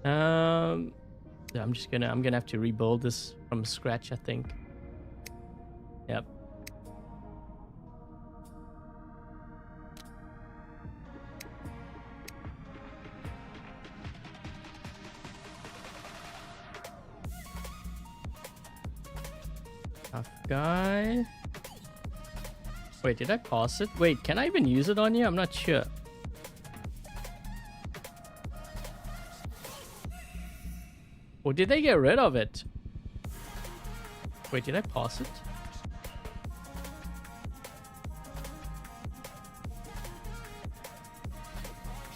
I'm gonna have to rebuild this from scratch, I think. Yep. Tough guy. Wait, did I pass it? Wait, can I even use it on you? I'm not sure. Or did they get rid of it? Wait, did I pass it?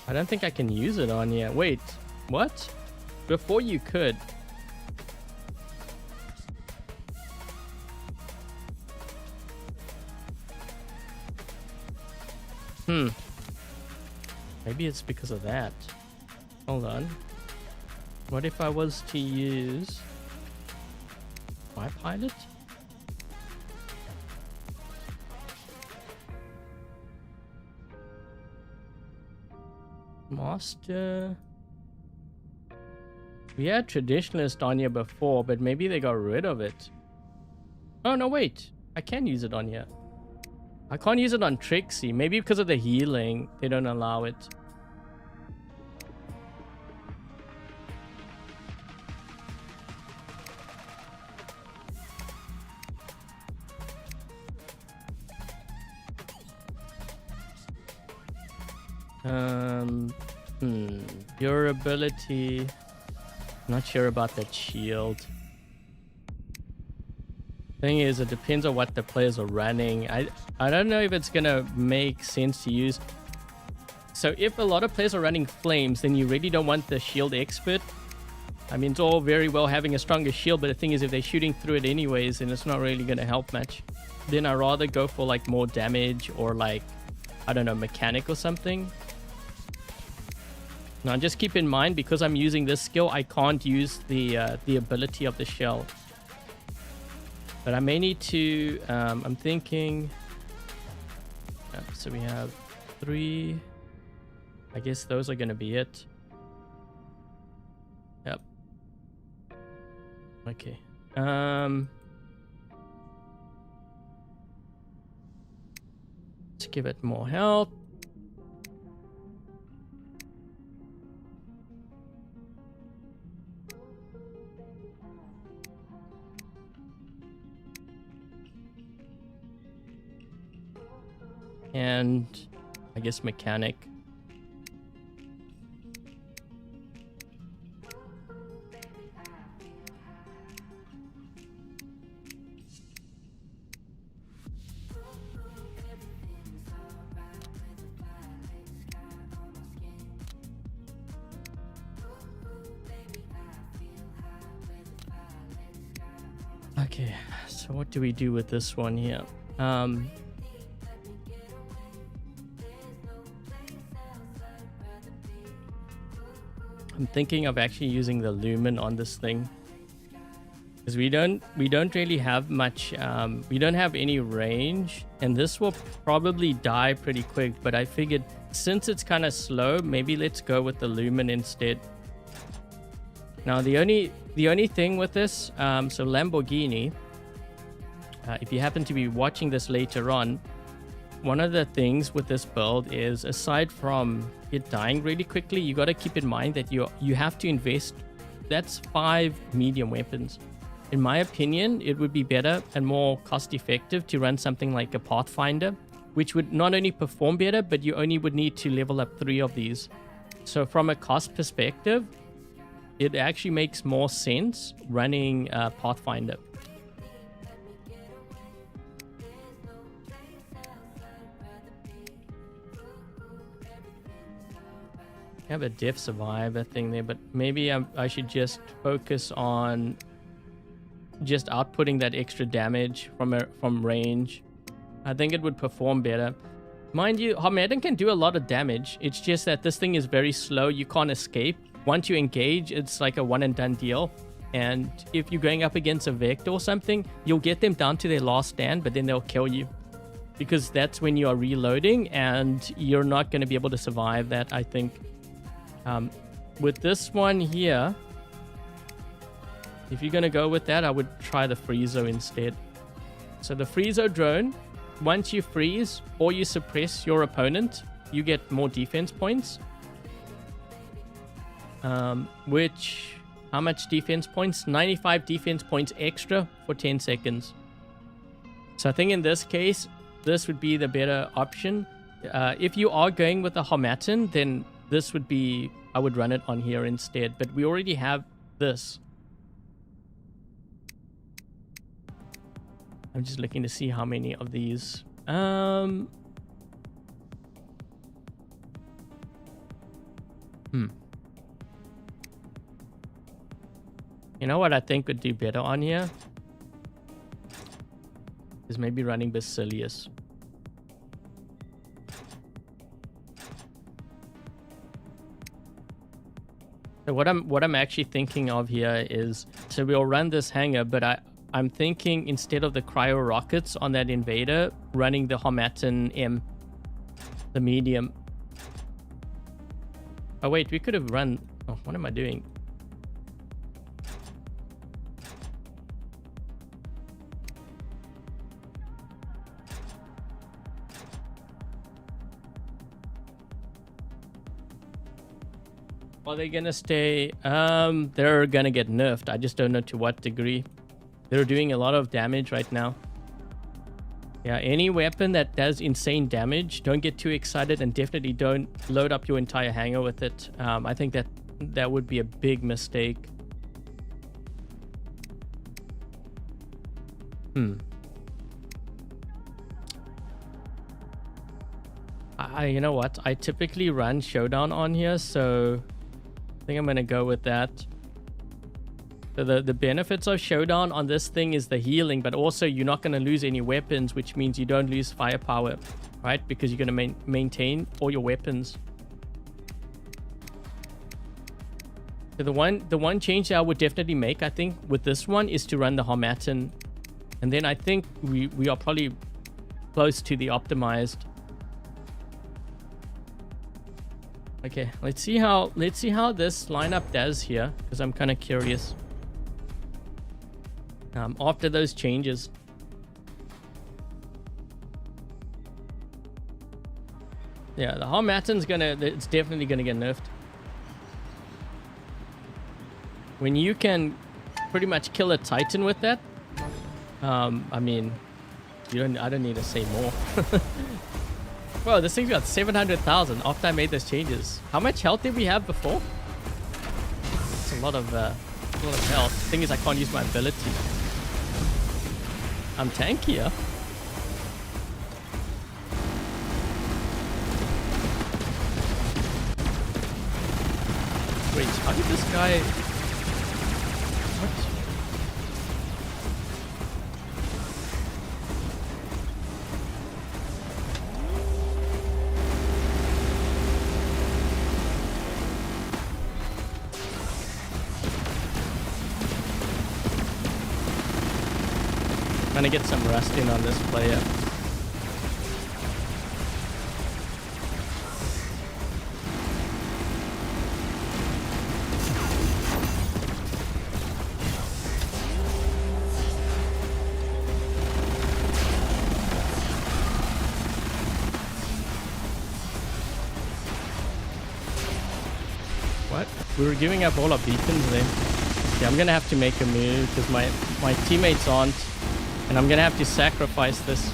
I don't think I can use it on you. Wait, what? Before you could. Maybe it's because of that. Hold on. What if I was to use my pilot? Master. We had Traditionalist on here before, but maybe they got rid of it. Oh, no, wait. I can use it on here. I can't use it on Trixie. Maybe because of the healing, they don't allow it. Durability. Not sure about that shield. Thing is, it depends on what the players are running. I don't know if it's gonna make sense to use. So if a lot of players are running flames, then you really don't want the shield expert. I mean, it's all very well having a stronger shield, but the thing is, if they're shooting through it anyways, then it's not really gonna help much. Then I'd rather go for like more damage or like, I don't know, mechanic or something. Now just keep in mind, because I'm using this skill, I can't use the ability of the shell. But I may need to, I'm thinking, so we have 3, I guess those are going to be it. Yep. Okay. Let's give it more health. And I guess mechanic. Okay, so what do we do with this one here? I'm thinking of actually using the lumen on this thing, because we don't really have much, we don't have any range, and this will probably die pretty quick. But I figured since it's kind of slow, maybe let's go with the lumen instead. Now the only thing with this, so Lamborghini, if you happen to be watching this later on, one of the things with this build is, aside from it dying really quickly, you got to keep in mind that you have to invest. That's 5 medium weapons. In my opinion, it would be better and more cost effective to run something like a Pathfinder, which would not only perform better, but you only would need to level up 3 of these. So from a cost perspective, it actually makes more sense running Pathfinder. I have a Def Survivor thing there, but maybe I should just focus on just outputting that extra damage from range. I think it would perform better. Mind you, Harmattan can do a lot of damage. It's just that this thing is very slow. You can't escape. Once you engage, it's like a one and done deal. And if you're going up against a Vector or something, you'll get them down to their last stand, but then they'll kill you, because that's when you are reloading, and you're not going to be able to survive that, I think. With this one here, if you're going to go with that, I would try the Friezo instead. So the Friezo drone, once you freeze or you suppress your opponent, you get more defense points. How much defense points? 95 defense points extra for 10 seconds. So I think in this case, this would be the better option. If you are going with the Harmattan, then this would be, I would run it on here instead. But we already have this. I'm just looking to see how many of these. You know what I think would do better on here? Is maybe running Basilius. So what I'm actually thinking of here is, so we'll run this hangar, but I'm thinking instead of the cryo rockets on that Invader, running the Harmattan-M, the medium. Oh wait, we could have run. Oh, what am I doing? Are they gonna stay? They're gonna get nerfed. I just don't know to what degree. They're doing a lot of damage right now. Yeah, any weapon that does insane damage, don't get too excited, and definitely don't load up your entire hangar with it. I think that would be a big mistake. You know what? I typically run Showdown on here, so I think I'm gonna go with that. So the benefits of Showdown on this thing is the healing, but also you're not gonna lose any weapons, which means you don't lose firepower, right? Because you're gonna maintain all your weapons. So the one change that I would definitely make, I think, with this one is to run the Harmattan, and then I think we are probably close to the optimized. Okay, let's see how this lineup does here, because I'm kind of curious. After those changes. Yeah, the Harmattan's it's definitely gonna get nerfed. When you can pretty much kill a Titan with that, I mean, I don't need to say more. Whoa, this thing's got 700,000 after I made those changes. How much health did we have before? It's a lot of health. The thing is, I can't use my ability. I'm tankier. Wait, how did this guy... What? Trying to get some rust in on this player. What? We were giving up all our beacons then. Yeah, I'm gonna have to make a move because my teammates aren't. And I'm gonna have to sacrifice this.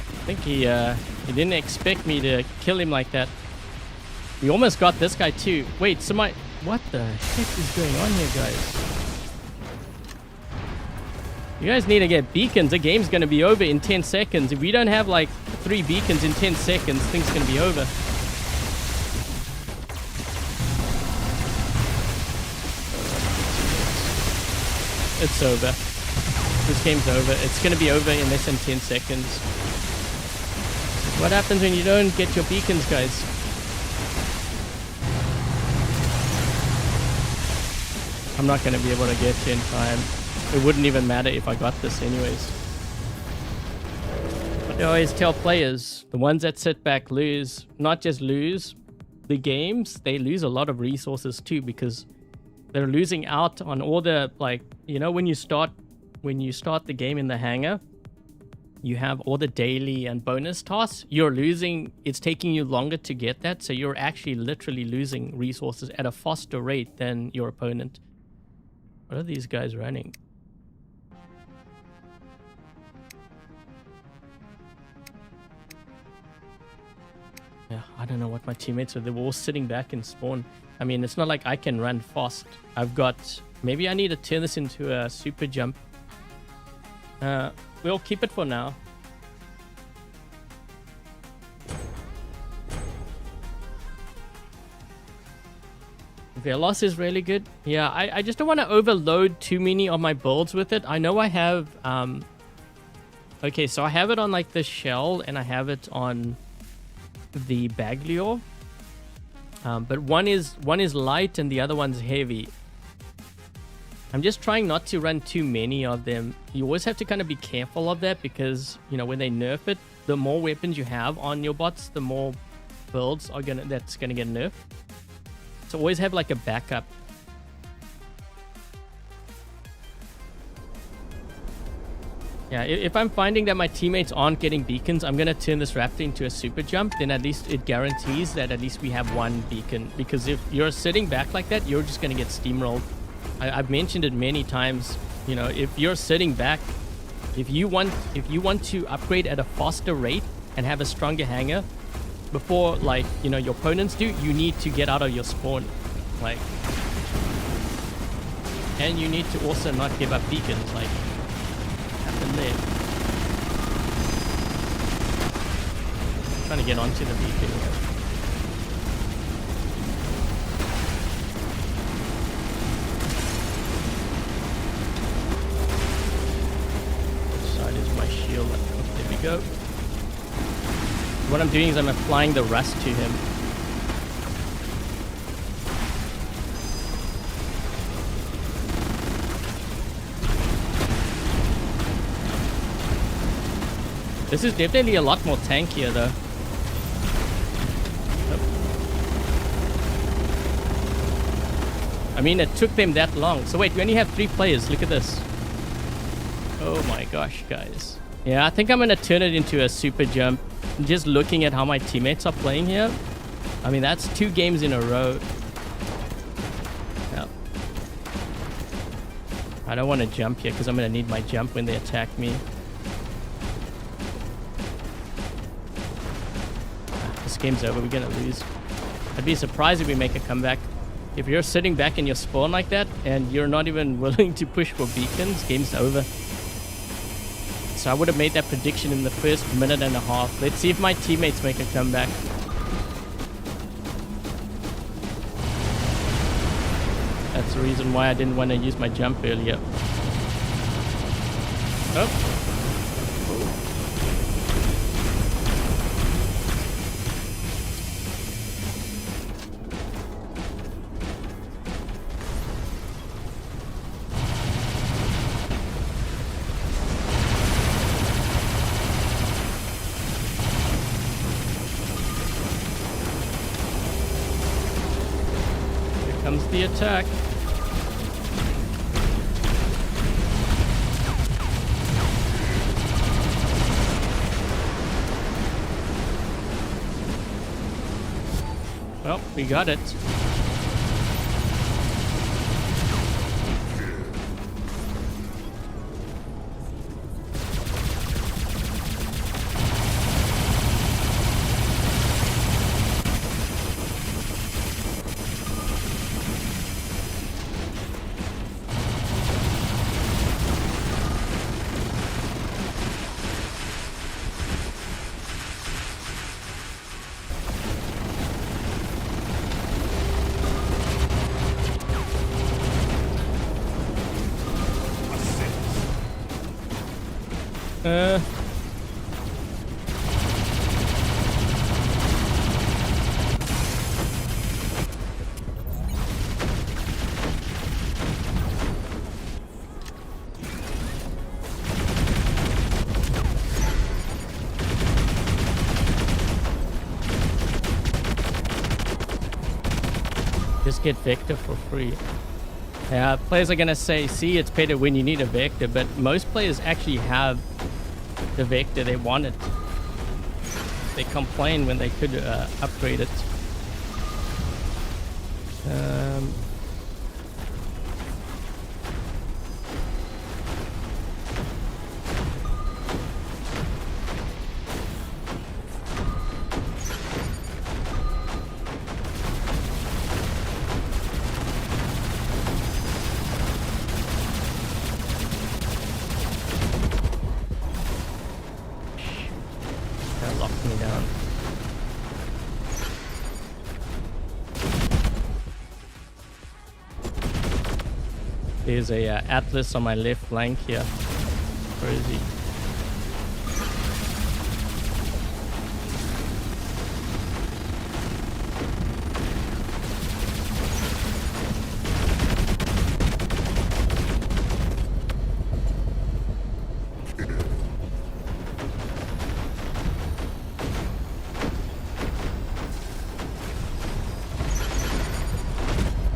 I think he didn't expect me to kill him like that. We almost got this guy too. Wait, what the heck is going on here, guys? You guys need to get beacons. The game's gonna be over in 10 seconds. If we don't have like 3 beacons in 10 seconds, things gonna be over. It's over. This game's over. It's gonna be over in less than 10 seconds. What happens when you don't get your beacons, guys? I'm not gonna be able to get you in time. It wouldn't even matter if I got this anyways. I always tell players, the ones that sit back lose. Not just lose the games, they lose a lot of resources too, because they're losing out on all the, like, you know, when you start the game in the hangar, you have all the daily and bonus tasks, you're losing, it's taking you longer to get that, so you're actually literally losing resources at a faster rate than your opponent. What are these guys running? Yeah, I don't know what my teammates are. They were all sitting back in spawn. I mean, it's not like I can run fast. I've got... Maybe I need to turn this into a super jump. We'll keep it for now. Velos is really good. Yeah, I just don't want to overload too many of my builds with it. I know I have... Okay, so I have it on like the shell and I have it on the Bagliore. But one is light and the other one's heavy. I'm just trying not to run too many of them. You always have to kind of be careful of that because, you know, when they nerf it, the more weapons you have on your bots, the more builds are that's gonna get nerfed. So always have like a backup. Yeah, if I'm finding that my teammates aren't getting beacons, I'm gonna turn this Raptor into a super jump. Then at least it guarantees that at least we have one beacon. Because if you're sitting back like that, you're just gonna get steamrolled. I've mentioned it many times. You know, if you're sitting back, if you want to upgrade at a faster rate and have a stronger hangar before, like, you know, your opponents do, you need to get out of your spawn, like, and you need to also not give up beacons, like happened there. Trying to get onto the beacon here. There we go. What I'm doing is I'm applying the rust to him. This is definitely a lot more tankier though. I mean, it took them that long. So wait, we only have 3 players. Look at this. Oh my gosh, guys. Yeah, I think I'm going to turn it into a super jump. Just looking at how my teammates are playing here. I mean, that's 2 games in a row. Yeah. I don't want to jump here because I'm going to need my jump when they attack me. This game's over. We're going to lose. I'd be surprised if we make a comeback. If you're sitting back in your spawn like that and you're not even willing to push for beacons, game's over. So I would have made that prediction in the first minute and a half. Let's see if my teammates make a comeback. That's the reason why I didn't want to use my jump earlier. Oh. Comes the attack. Well, we got it. Just get Vector for free. Yeah, players are gonna say, see, it's pay to win, you need a Vector, but most players actually have the vector they wanted. They complain when they could upgrade it. That locked me down. There's a Atlas on my left flank here. Where is he?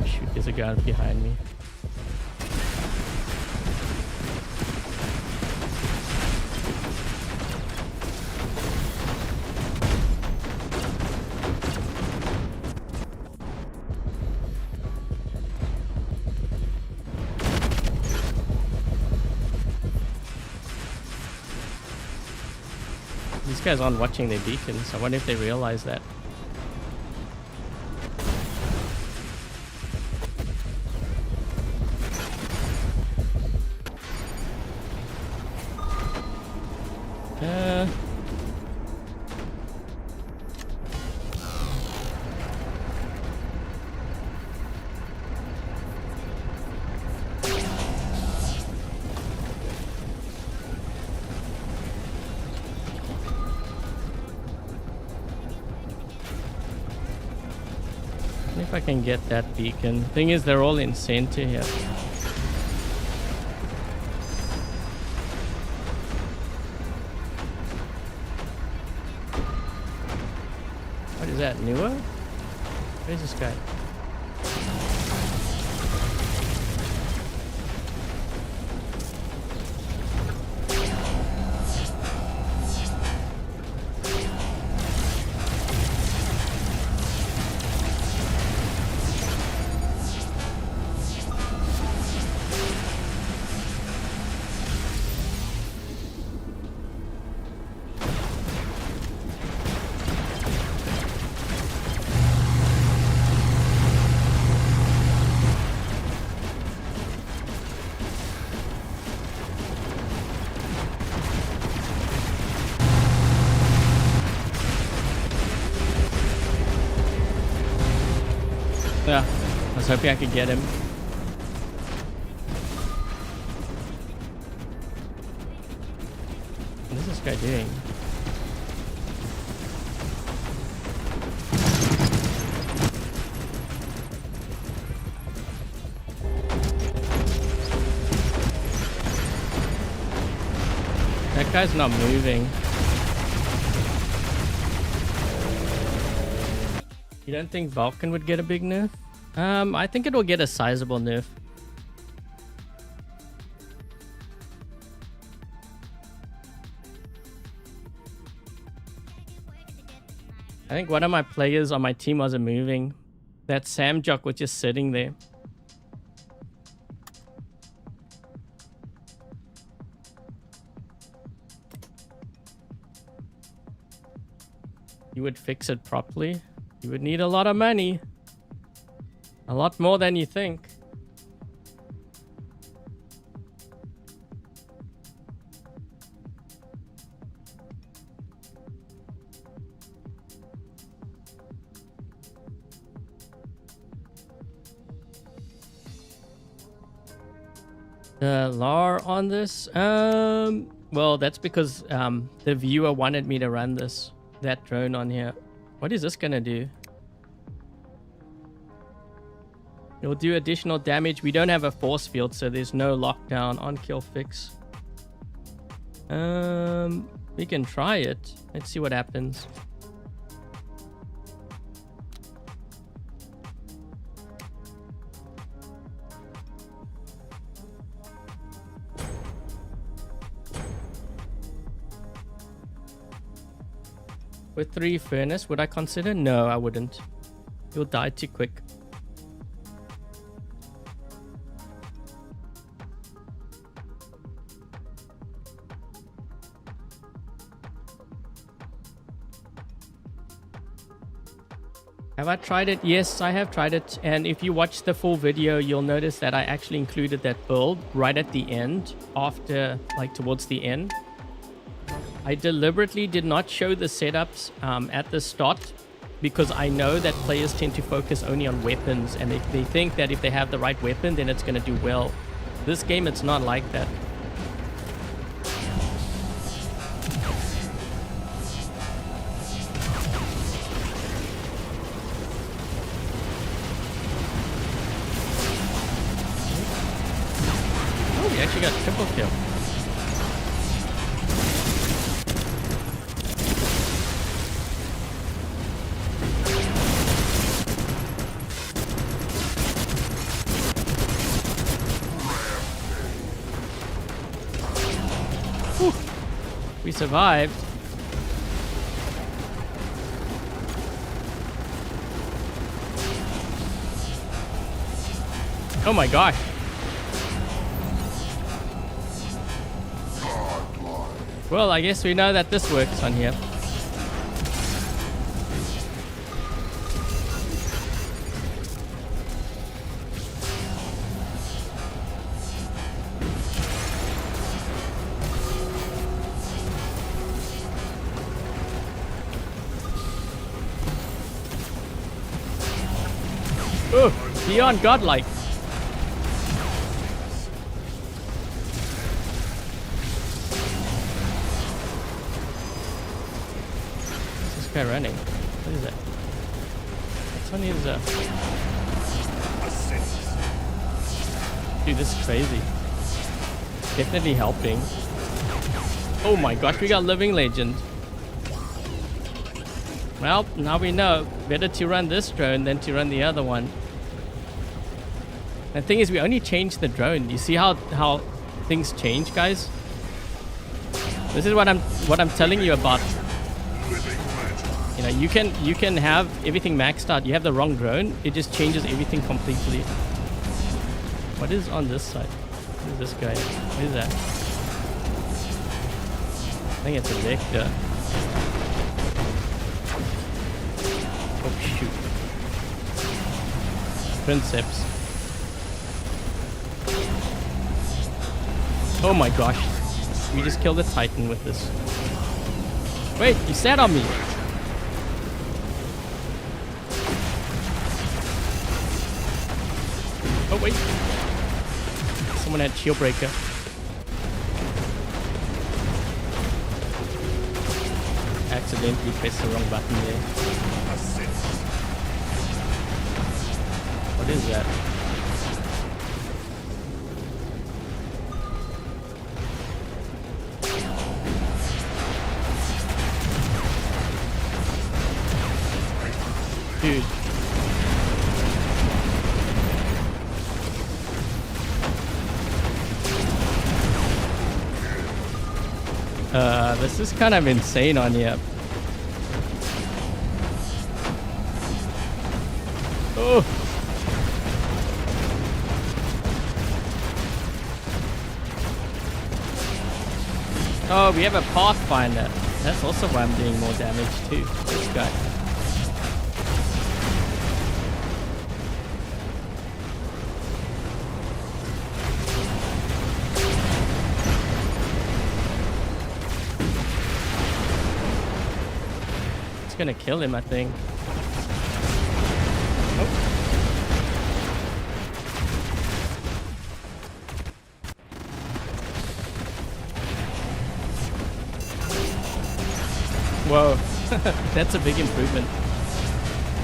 Shoot, there's a guy behind me. These guys aren't watching their beacons. I wonder if they realize that. If I can get that beacon. Thing is, they're all in center here. What is that? Newer? Where's this guy? Yeah, I was hoping I could get him. What is this guy doing? That guy's not moving. You don't think Vulcan would get a big nerf? I think it will get a sizable nerf. I think one of my players on my team wasn't moving. That Samjock was just sitting there. You would fix it properly. You would need a lot of money. A lot more than you think. The lore on this? Well, that's because the viewer wanted me to run this. That drone on here. What is this gonna do? It will do additional damage. We don't have a force field, so there's no lockdown on kill fix. We can try it. Let's see what happens. With 3 furnace, would I consider? No, I wouldn't. You'll die too quick. Have I tried it? Yes, I have tried it. And if you watch the full video, you'll notice that I actually included that build right at the end, after, like towards the end. I deliberately did not show the setups at the start because I know that players tend to focus only on weapons, and they think that if they have the right weapon, then it's going to do well. This game, it's not like that. Oh, we actually got triple kill. We survived. Oh my gosh. Well, I guess we know that this works on here. Oh, beyond godlike. What's this guy running? What is that? What's on his Dude, this is crazy. Definitely helping. Oh my gosh, we got living legend. Well, now we know. Better to run this drone than to run the other one. The thing is, we only changed the drone. You see how things change, guys? This is what I'm telling you about. You know, you can have everything maxed out. You have the wrong drone, it just changes everything completely. What is on this side? What is this guy? What is that? I think it's a vector. Oh shoot. Princeps. Oh my gosh. We just killed a Titan with this. Wait, you sat on me. Oh wait. Someone had shield breaker. Accidentally pressed the wrong button there. What is that? Dude. This is kind of insane on here. Oh. Oh, we have a Pathfinder. That's also why I'm doing more damage too. This guy. It's gonna kill him, I think. Whoa, that's a big improvement.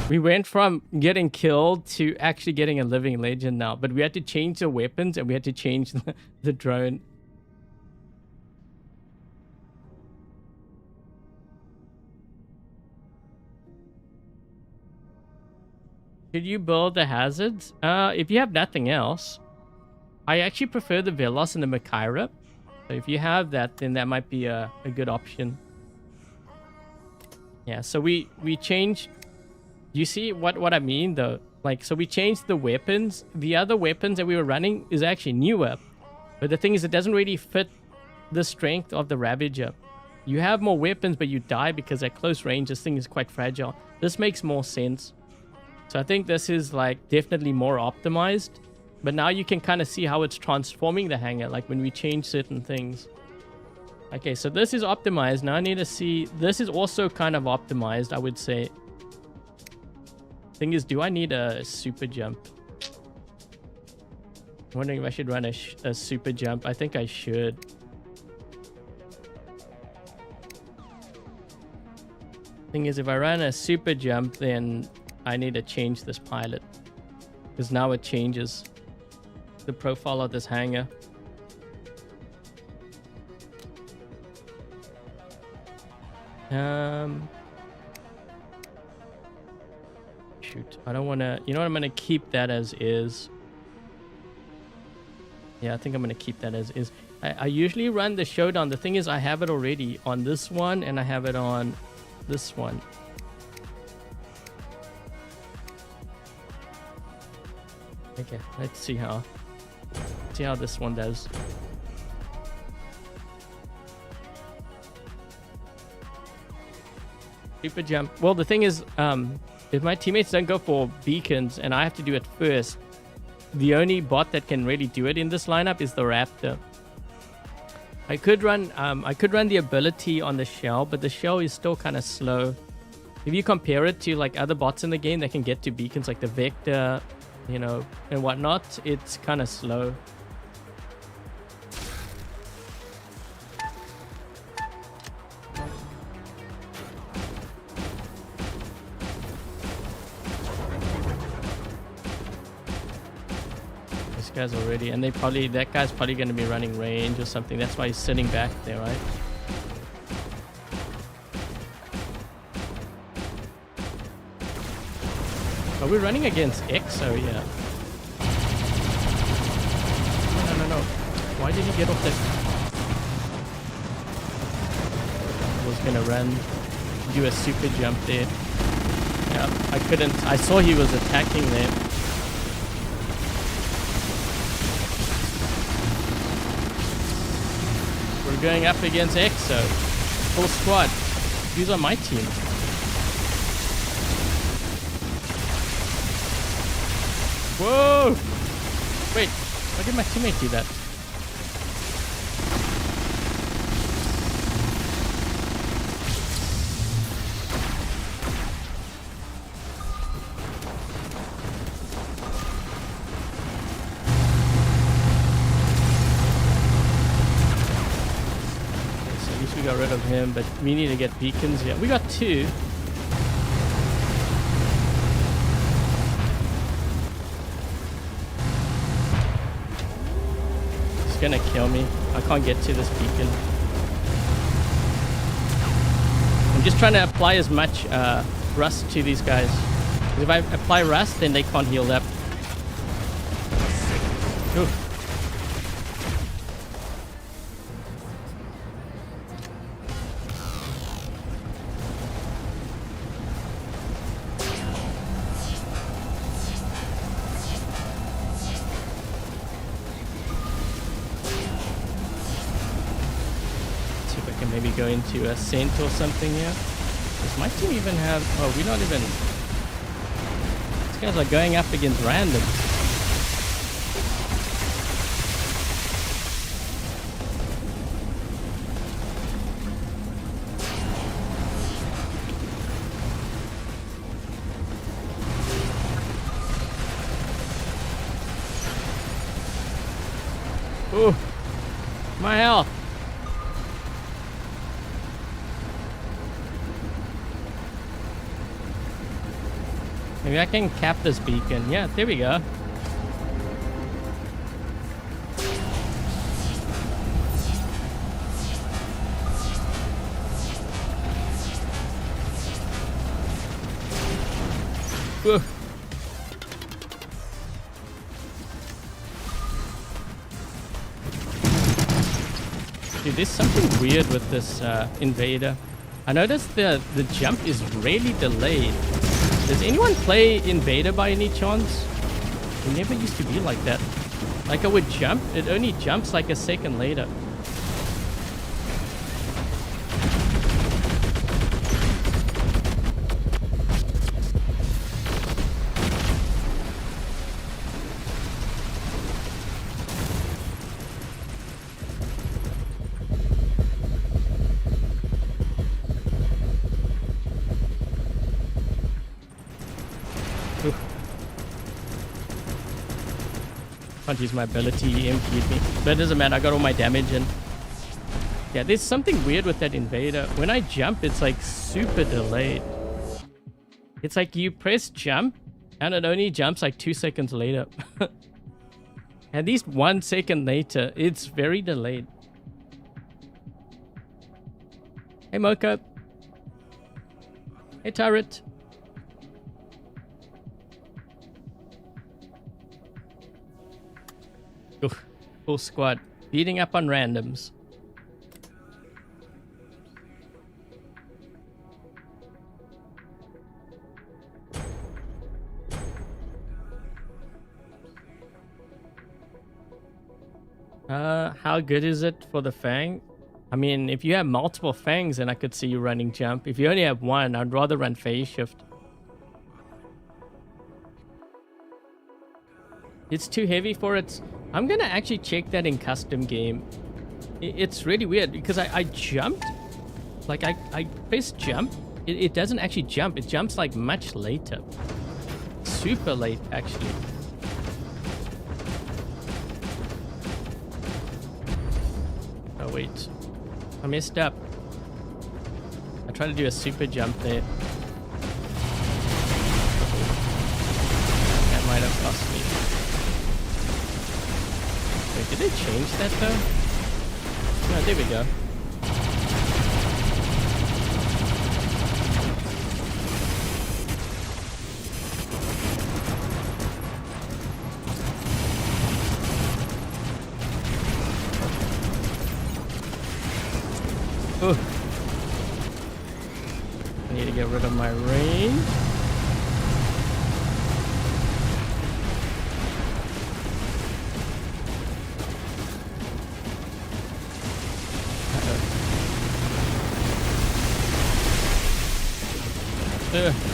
We went from getting killed to actually getting a living legend now, but we had to change the weapons and we had to change the drone. Should you build the hazards? If you have nothing else, I actually prefer the Velos and the Makaira. So if you have that, then that might be a good option. Yeah, so we changed. You see what I mean though? Like, so we changed the weapons. The other weapons that we were running is actually newer. But the thing is, it doesn't really fit the strength of the Ravager. You have more weapons, but you die because at close range, this thing is quite fragile. This makes more sense. So I think this is like definitely more optimized. But now you can kind of see how it's transforming the hangar, like when we change certain things. Okay, so this is optimized. Now I need to see, this is also kind of optimized, I would say. Thing is, do I need a super jump? I'm wondering if I should run a super jump. I think I should. Thing is, if I run a super jump, then I need to change this pilot. Because now it changes the profile of this hangar. Shoot, I don't want to, you know what, I'm going to keep that as is. Yeah, I think I'm going to keep that as is. I usually run the showdown. The thing is, I have it already on this one and I have it on this one. Okay, let's see how this one does. Super jump. Well, the thing is, if my teammates don't go for beacons and I have to do it first, the only bot that can really do it in this lineup is the Raptor. I could run the ability on the shell, but the shell is still kind of slow. If you compare it to like other bots in the game that can get to beacons like the Vector, you know, and whatnot, it's kind of slow. Guys already, and that guy's probably going to be running range or something. That's why he's sitting back there, right? Are we running against EXO here? No. Why did he get off that? I was going to run, do a super jump there. Yeah, I couldn't. I saw he was attacking there. Going up against EXO. Full squad. He's on my team. Whoa! Wait, why did my teammate do that? Got rid of him, but we need to get beacons. Yeah, we got 2. He's gonna kill me. I can't get to this beacon. I'm just trying to apply as much rust to these guys. If I apply rust, then they can't heal up. Ooh. Maybe go into a scent or something here. Does my team even have... Oh, we're not even... These guys are going up against random. Ooh, my health. Maybe I can cap this beacon. Yeah, there we go. Whoa. Dude, there's something weird with this Invader. I noticed the jump is really delayed. Does anyone play Invader by any chance? It never used to be like that. Like I would jump, it only jumps like a second later. Can't use my ability, he emptied me. But it doesn't matter, I got all my damage in. Yeah, there's something weird with that Invader. When I jump, it's like super delayed. It's like you press jump, and it only jumps like 2 seconds later. At least 1 second later, it's very delayed. Hey Mocha. Hey Turret. Oof, full squad. Beating up on randoms. How good is it for the Fang? I mean, if you have multiple Fangs, then I could see you running jump. If you only have one, I'd rather run phase shift. It's too heavy for it. I'm gonna actually check that in custom game. It's really weird because I jumped. Like I press jump. It doesn't actually jump. It jumps like much later. Super late actually. Oh wait. I messed up. I tried to do a super jump there. That might have cost me. Wait, did they change that though? No, there we go. Ooh. I need to get rid of my range.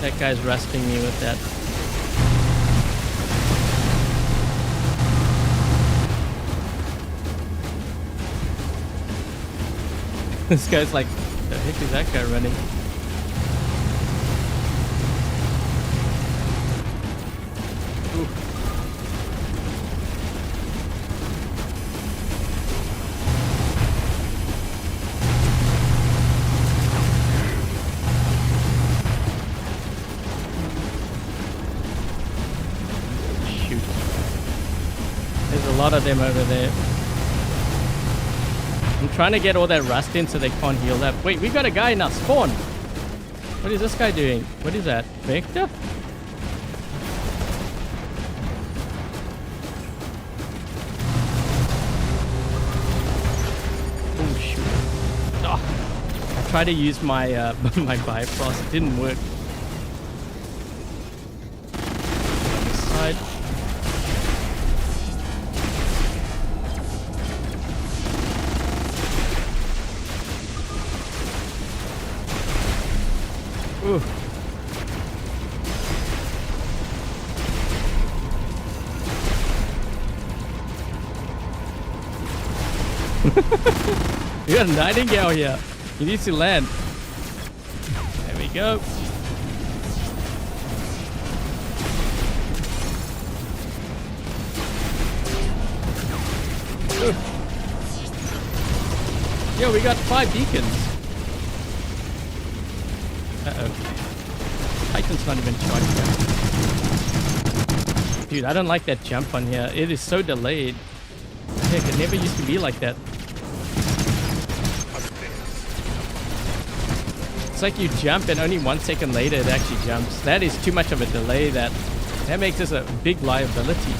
That guy's rusting me with that. This guy's like, the heck is that guy running? Ooh. Shoot. There's a lot of them over there. I'm trying to get all that rust in so they can't heal up. Wait, we got a guy in our spawn. What is this guy doing? What is that? Vector? Oh shoot. Oh, I tried to use my my Bifrost. It didn't work. On this side. Ooh. You got a nightingale here. He needs to land. There we go. Ooh. Yo, we got 5 beacons. Uh-oh. Titan's not even charged yet. Dude, I don't like that jump on here. It is so delayed. Heck, it never used to be like that. It's like you jump and only 1 second later it actually jumps. That is too much of a delay. That makes us a big liability.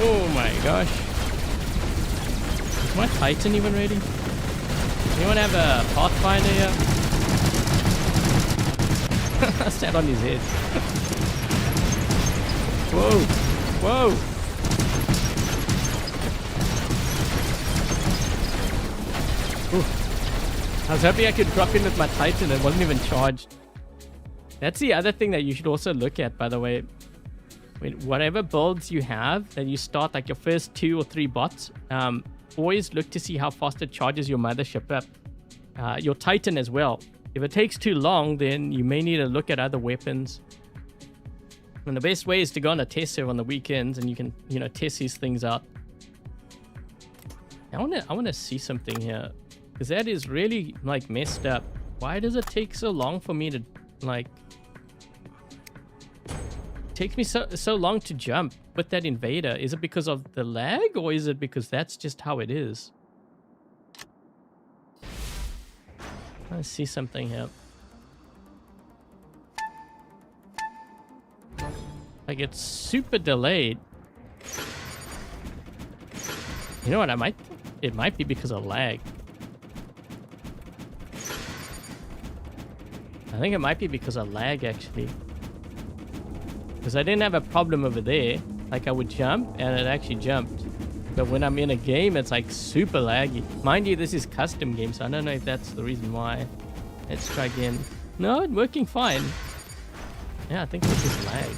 Oh my gosh. Is my Titan even ready? Anyone have a Pathfinder here? Stand on his head. Whoa! Whoa! Ooh. I was hoping I could drop in with my Titan. It wasn't even charged. That's the other thing that you should also look at, by the way. Whatever builds you have, then you start like your first 2 or 3 bots. Always look to see how fast it charges your mothership up. Your Titan as well. If it takes too long, then you may need to look at other weapons. And the best way is to go on a test server on the weekends, and you can, test these things out. I want to see something here, because that is really like messed up. Why does it take so long for me to like? It takes me so long to jump with that Invader. Is it because of the lag, or is it because that's just how it is? Let's see something here. Like, it's super delayed. You know what? It might be because of lag. I think it might be because of lag, actually. Because I didn't have a problem over there. Like, I would jump and it actually jumped. But when I'm in a game, it's like super laggy. Mind you, this is custom game, so I don't know if that's the reason why. Let's try again. No, it's working fine. Yeah, I think it's just lag.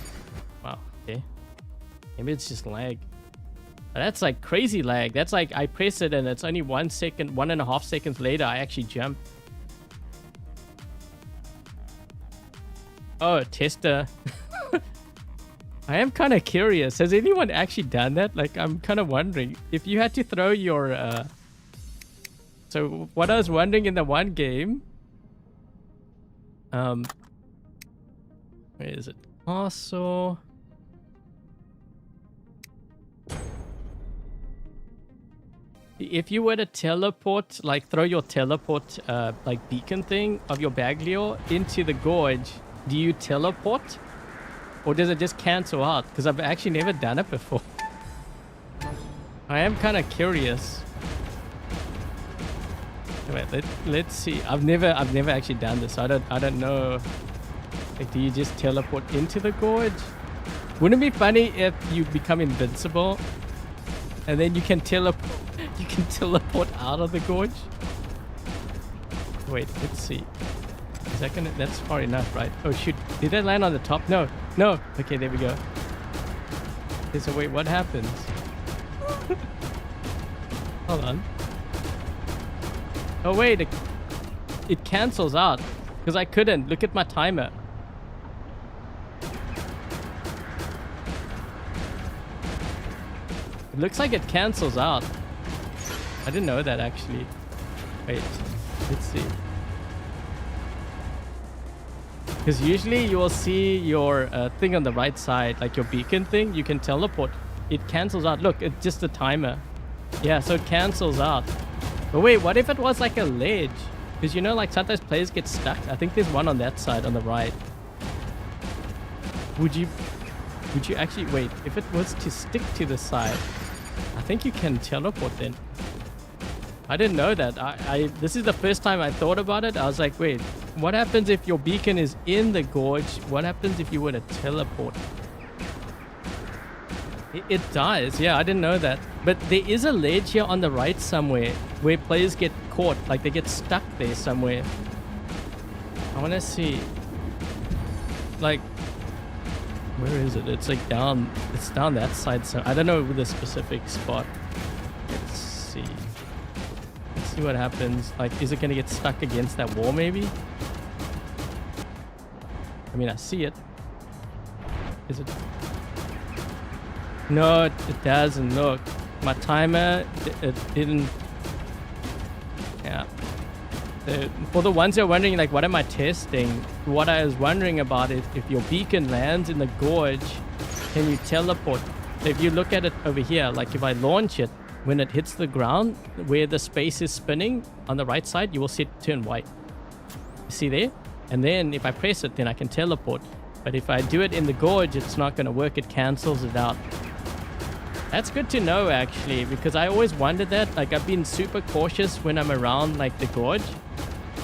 Wow, okay. Maybe it's just lag. But that's like crazy lag. That's like I press it and it's only 1 second, 1.5 seconds later, I actually jump. Oh, tester. I am kind of curious. Has anyone actually done that? Like, I'm kind of wondering if you had to throw your. So what I was wondering in the one game. Where is it? Also. If you were to teleport, like throw your teleport, like beacon thing of your Bagliore into the gorge, do you teleport? Or does it just cancel out? Because I've actually never done it before. I am kind of curious. Wait, let's see. I've never actually done this. I don't know. Like, do you just teleport into the gorge? Wouldn't it be funny if you become invincible and then you can teleport? You can teleport out of the gorge. Wait, let's see. Is that gonna? That's far enough, right? Oh shoot! Did I land on the top? No, no. Okay, there we go. Okay, so wait, what happens? Hold on. Oh wait, it cancels out because I couldn't. Look at my timer. It looks like it cancels out. I didn't know that actually. Wait, let's see. Because usually you will see your thing on the right side, like your beacon thing. You can teleport. It cancels out. Look, it's just a timer. Yeah, so it cancels out. But wait, what if it was like a ledge? Because like sometimes players get stuck. I think there's one on that side on the right. Would you actually wait? If it was to stick to the side, I think you can teleport then. I didn't know that. This is the first time I thought about it. I was like, wait, what happens if your beacon is in the gorge? What happens if you were to teleport? It dies. Yeah, I didn't know that. But there is a ledge here on the right somewhere where players get caught. Like they get stuck there somewhere. I want to see. Like, where is it? It's like down. It's down that side. So I don't know the specific spot. Let's see. See what happens. Like, is it gonna get stuck against that wall maybe? I mean, I see it. Is it? No, it doesn't. Look, my timer, it didn't. Yeah. For the ones who are wondering, like, what am I testing? What I was wondering about is if your beacon lands in the gorge, can you teleport? So if you look at it over here, like if I launch it, when it hits the ground, where the space is spinning on the right side, you will see it turn white. See there? And then if I press it, then I can teleport. But if I do it in the gorge, it's not going to work. It cancels it out. That's good to know, actually, because I always wondered that. Like, I've been super cautious when I'm around, like, the gorge.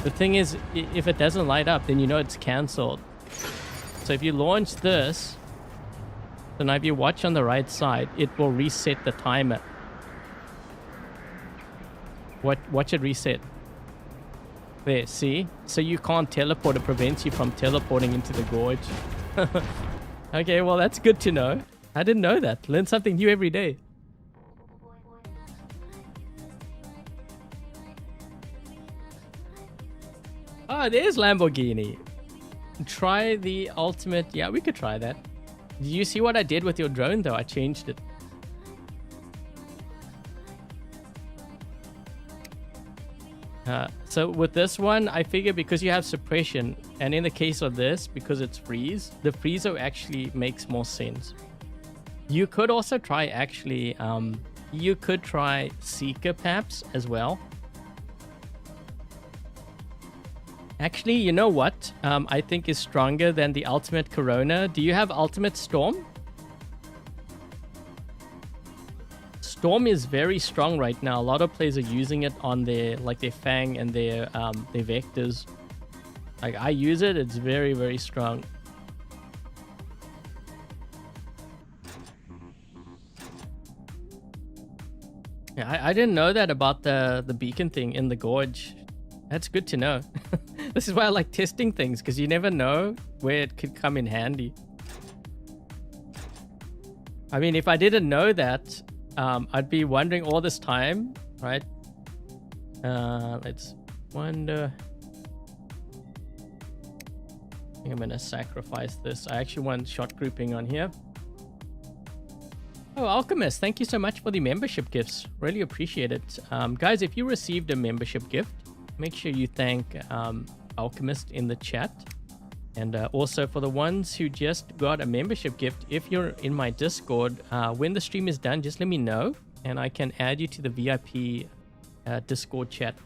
The thing is, if it doesn't light up, then you know it's cancelled. So if you launch this, then if you watch on the right side, it will reset the timer. Watch it reset. There, see? So you can't teleport. It prevents you from teleporting into the gorge. Okay, well, that's good to know. I didn't know that. Learn something new every day. Oh, there's Lamborghini. Try the ultimate. Yeah, we could try that. Did you see what I did with your drone, though? I changed it. So with this one, I figure because you have suppression, and in the case of this, because it's freeze, the freezer actually makes more sense. You could also try, actually, you could try Seeker perhaps as well. Actually, you know what I think is stronger than the ultimate Corona? Do you have ultimate Storm? Storm is very strong right now. A lot of players are using it on their, like, their Fang and their Vectors. Like, I use it. It's very, very strong. Yeah, I didn't know that about the beacon thing in the gorge. That's good to know. This is why I like testing things, because you never know where it could come in handy. I mean, if I didn't know that, I'd be wondering all this time, right? Let's wonder. I think I'm gonna sacrifice this. I actually want shot grouping on here. Oh, Alchemist, thank you so much for the membership gifts. Really appreciate it. Guys, if you received a membership gift, make sure you thank Alchemist in the chat. And also for the ones who just got a membership gift, if you're in my Discord, when the stream is done, just let me know and I can add you to the VIP Discord chat.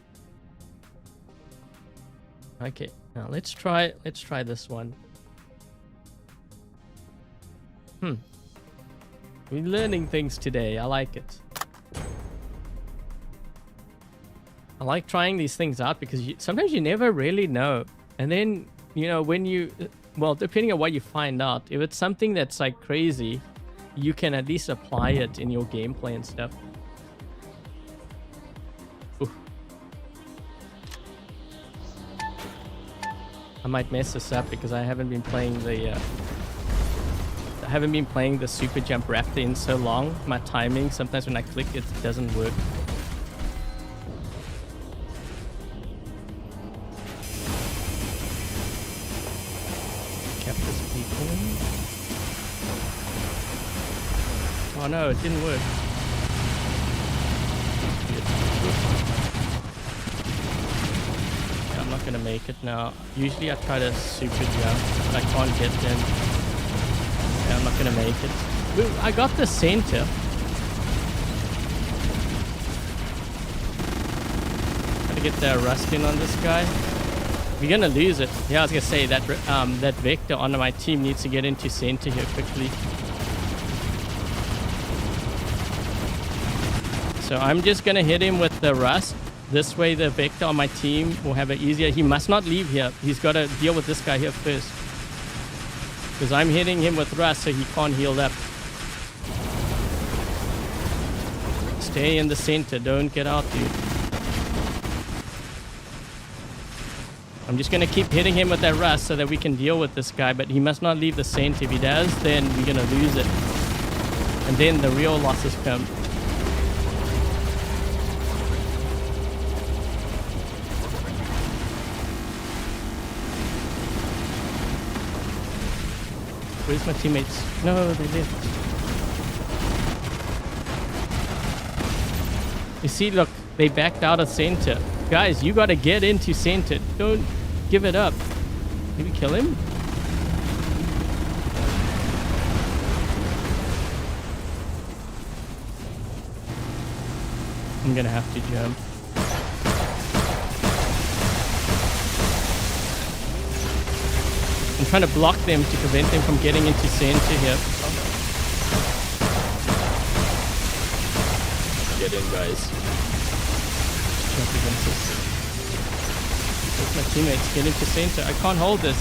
Okay, now let's try this one. We're learning things today. I like it. I like trying these things out because sometimes you never really know. And then, you know, when you, well, depending on what you find out, if it's something that's like crazy, you can at least apply it in your gameplay and stuff. Oof. I might mess this up because I haven't been playing the super jump Raptor in so long. My timing, sometimes when I click it doesn't work. Oh no, it didn't work. Yeah, I'm not gonna make it now. Usually I try to super jump, but I can't get them. Yeah, I'm not gonna make it. Ooh, I got the center. Gotta get the rust in on this guy. We're gonna lose it. Yeah, I was gonna say that that Vector on my team needs to get into center here quickly. So I'm just gonna hit him with the rust. This way the Vector on my team will have it easier. He must not leave here. He's got to deal with this guy here first. Because I'm hitting him with rust so he can't heal up. Stay in the center. Don't get out, dude. I'm just going to keep hitting him with that rust so that we can deal with this guy. But he must not leave the center. If he does, then we're going to lose it. And then the real losses come. Where's my teammates? No, they left. You see, look, they backed out of center. Guys, you gotta get into center. Don't give it up. Did we kill him? I'm gonna have to jump. I'm trying to block them to prevent them from getting into center here. get in, guys. Jump against this. Where's my teammates? Get into center. I can't hold this.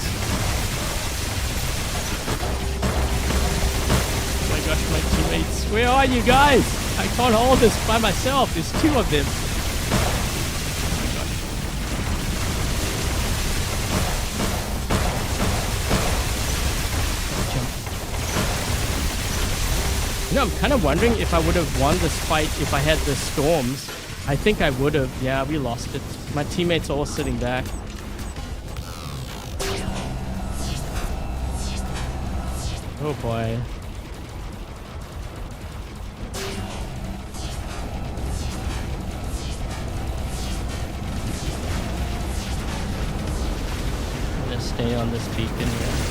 Oh my gosh, my teammates. Where are you guys? I can't hold this by myself. There's two of them. You know, I'm kind of wondering if I would have won this fight if I had the storms. I think I would have. Yeah, we lost it. My teammates are all sitting back. Oh boy. Just stay on this beacon here.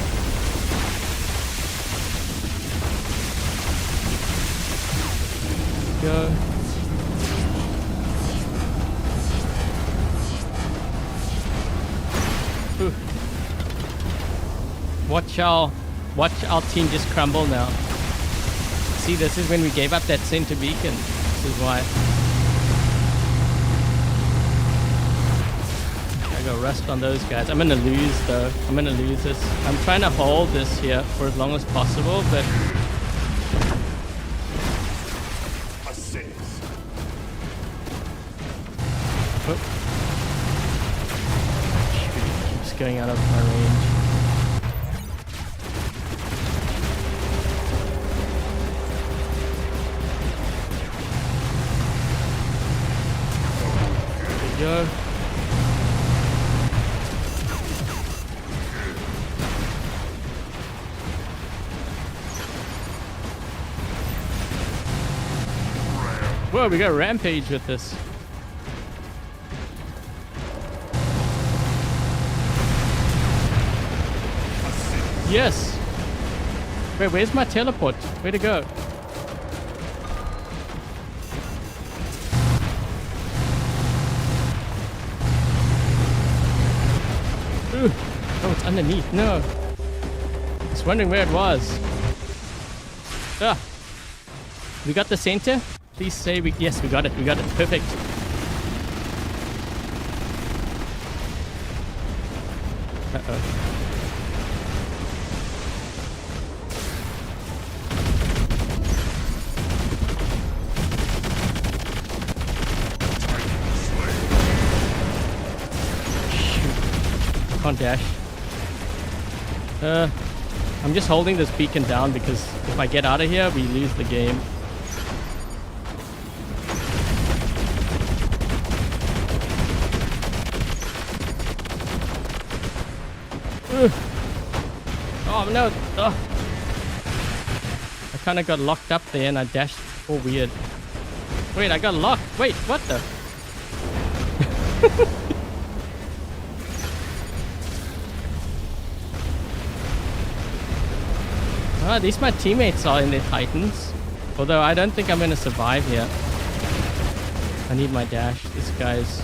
Go. Ooh. Watch our team just crumble now. See, this is when we gave up that center beacon. This is why. I got rust on those guys. I'm gonna lose though. I'm gonna lose this. I'm trying to hold this here for as long as possible, but going out of my range. There we go. Whoa, we got a rampage with this. Yes. Wait, where's my teleport? Where'd it go? Ooh. Oh, it's underneath. No. I was wondering where it was. Ah. We got the center? Please say we... Yes, we got it. We got it. Perfect. Uh-oh. Can't dash. I'm just holding this beacon down because if I get out of here, we lose the game. Oh no! Oh. I kind of got locked up there and I dashed all weird. Wait, I got locked. Wait, what the? Ah, at least my teammates are in their Titans. Although I don't think I'm going to survive here. I need my dash. This guy's...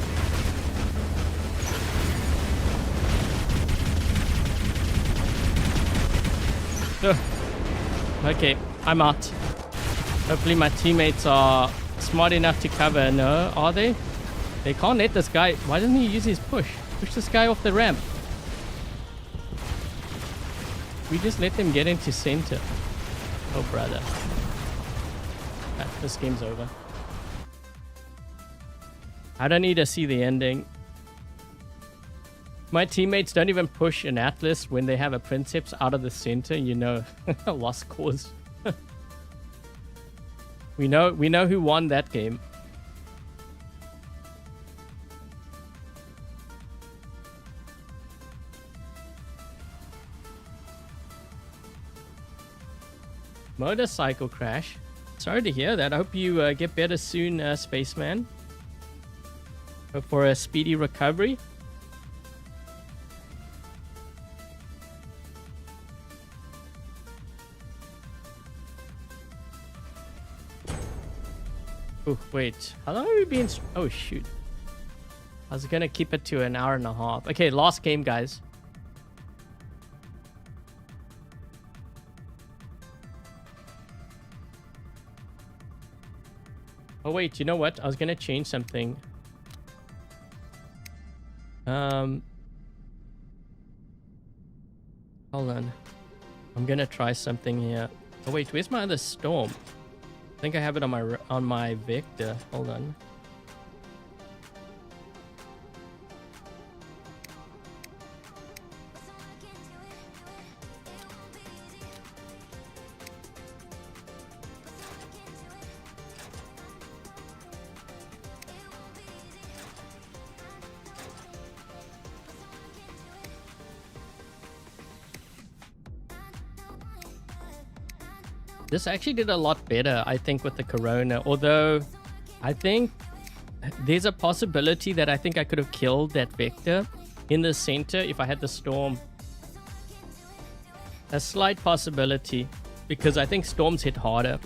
Okay, I'm out. Hopefully my teammates are smart enough to cover. No, are they? They can't let this guy... Why doesn't he use his push? Push this guy off the ramp. We just let them get into center. Oh, brother. This game's over. I don't need to see the ending. My teammates don't even push an Atlas when they have a Princeps out of the center. You know, lost cause. We know who won that game. Motorcycle crash. Sorry to hear that. I hope you get better soon, Spaceman. Hope for a speedy recovery. Oh, wait. How long have we been... Oh, shoot. I was gonna keep it to an hour and a half. Okay, last game, guys. Oh wait, you know what? I was gonna change something. Hold on. I'm gonna try something here. Oh wait, where's my other storm? I think I have it on my vector. Hold on. This actually did a lot better, I think, with the Corona. Although, I think there's a possibility that I think I could have killed that vector in the center if I had the storm. A slight possibility, because I think storms hit harder.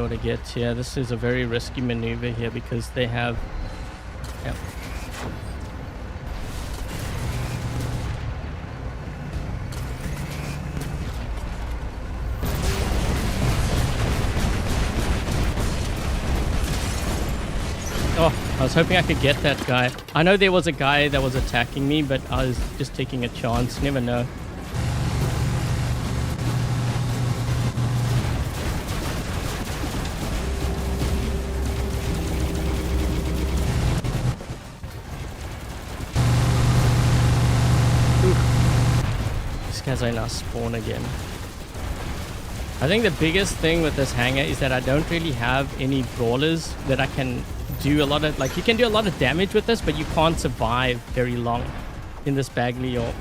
To get here. This is a very risky maneuver here because they have Oh, I was hoping I could get that guy. I know there was a guy that was attacking me, but I was just taking a chance. Never know. As I now spawn again. I think the biggest thing with this hangar is that I don't really have any brawlers that I can do a lot of, like, you can do a lot of damage with this, but you can't survive very long in this Bagliore.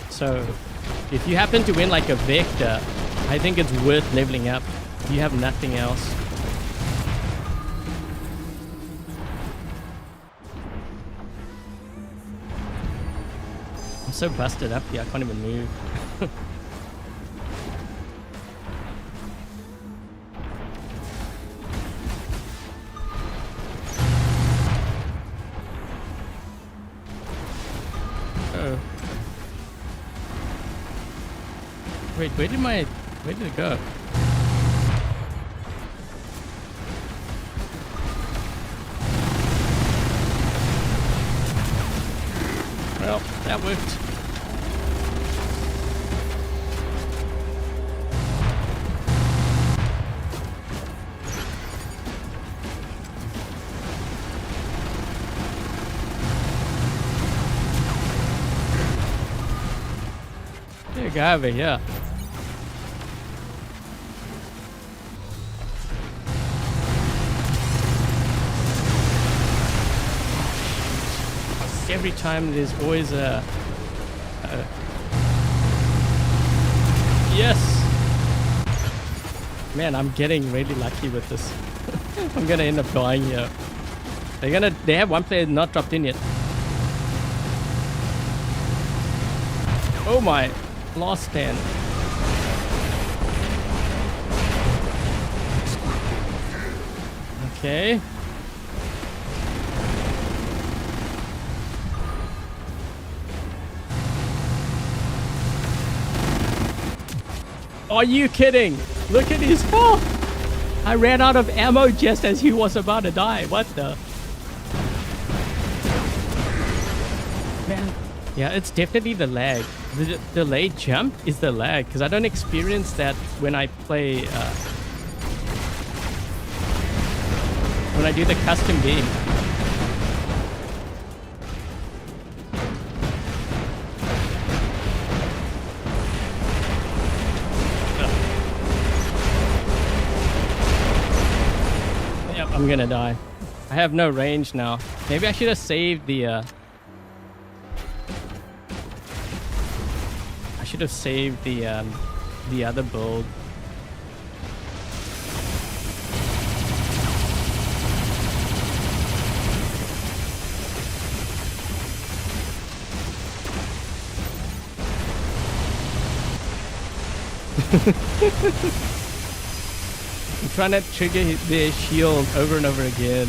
So if you happen to win like a vector, I think it's worth leveling up. You have nothing else. So busted up here, I can't even move. Oh. Wait, where did it go? Well, that worked. Guy over here. Every time there's always a yes. Man, I'm getting really lucky with this. I'm gonna end up dying here. They have one player not dropped in yet. Oh my. Last stand. Okay. Are you kidding? Look at his health. I ran out of ammo just as he was about to die. What the? Man. Yeah, it's definitely the lag. The delayed jump is the lag, because I don't experience that when I play, when I do the custom game. Yep, I'm gonna die. I have no range now. Maybe I should have saved the I should have saved the other build. I'm trying to trigger their shield over and over again.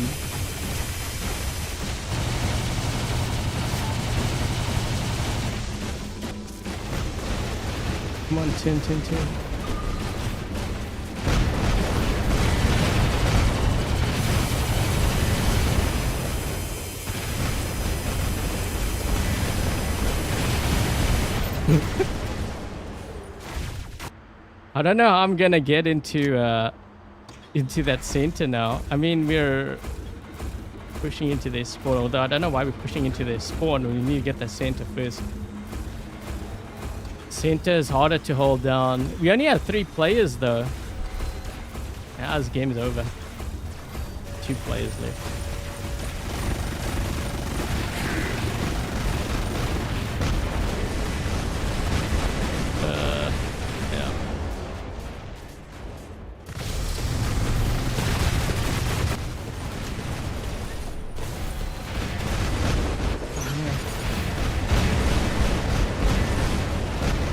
Come on, Tin. I don't know how I'm gonna get into that center now. I mean, we're pushing into their spawn, although I don't know why we're pushing into their spawn. We need to get the center first. Center is harder to hold down. We only have 3 players though. Yeah, this game is over. 2 players left. Yeah.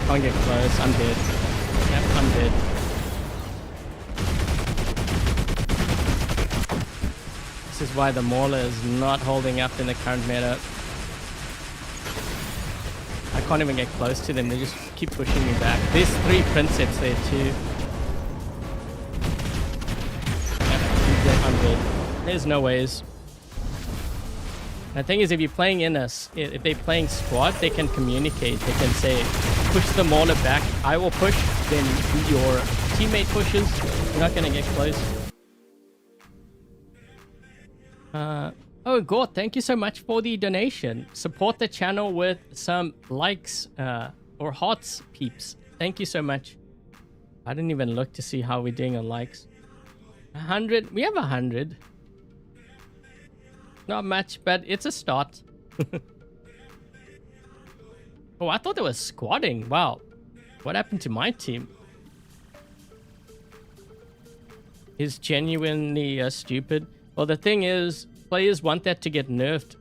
Can't get close. I'm dead. Yep, I'm dead. This is why the Mauler is not holding up in the current meta. I can't even get close to them. They just keep pushing me back. There's 3 Princeps there too. Yep, I'm dead. There's no ways. The thing is, if you're playing if they're playing squad, they can communicate. They can say, push the Mauler back. I will push. Then your teammate pushes. You're not going to get close. Oh, God, thank you so much for the donation. Support the channel with some likes or hearts, peeps. Thank you so much. I didn't even look to see how we're doing on likes. 100. We have 100. Not much, but it's a start. Oh, I thought they were squatting. Wow. What happened to my team? Is genuinely stupid. Well, the thing is, players want that to get nerfed.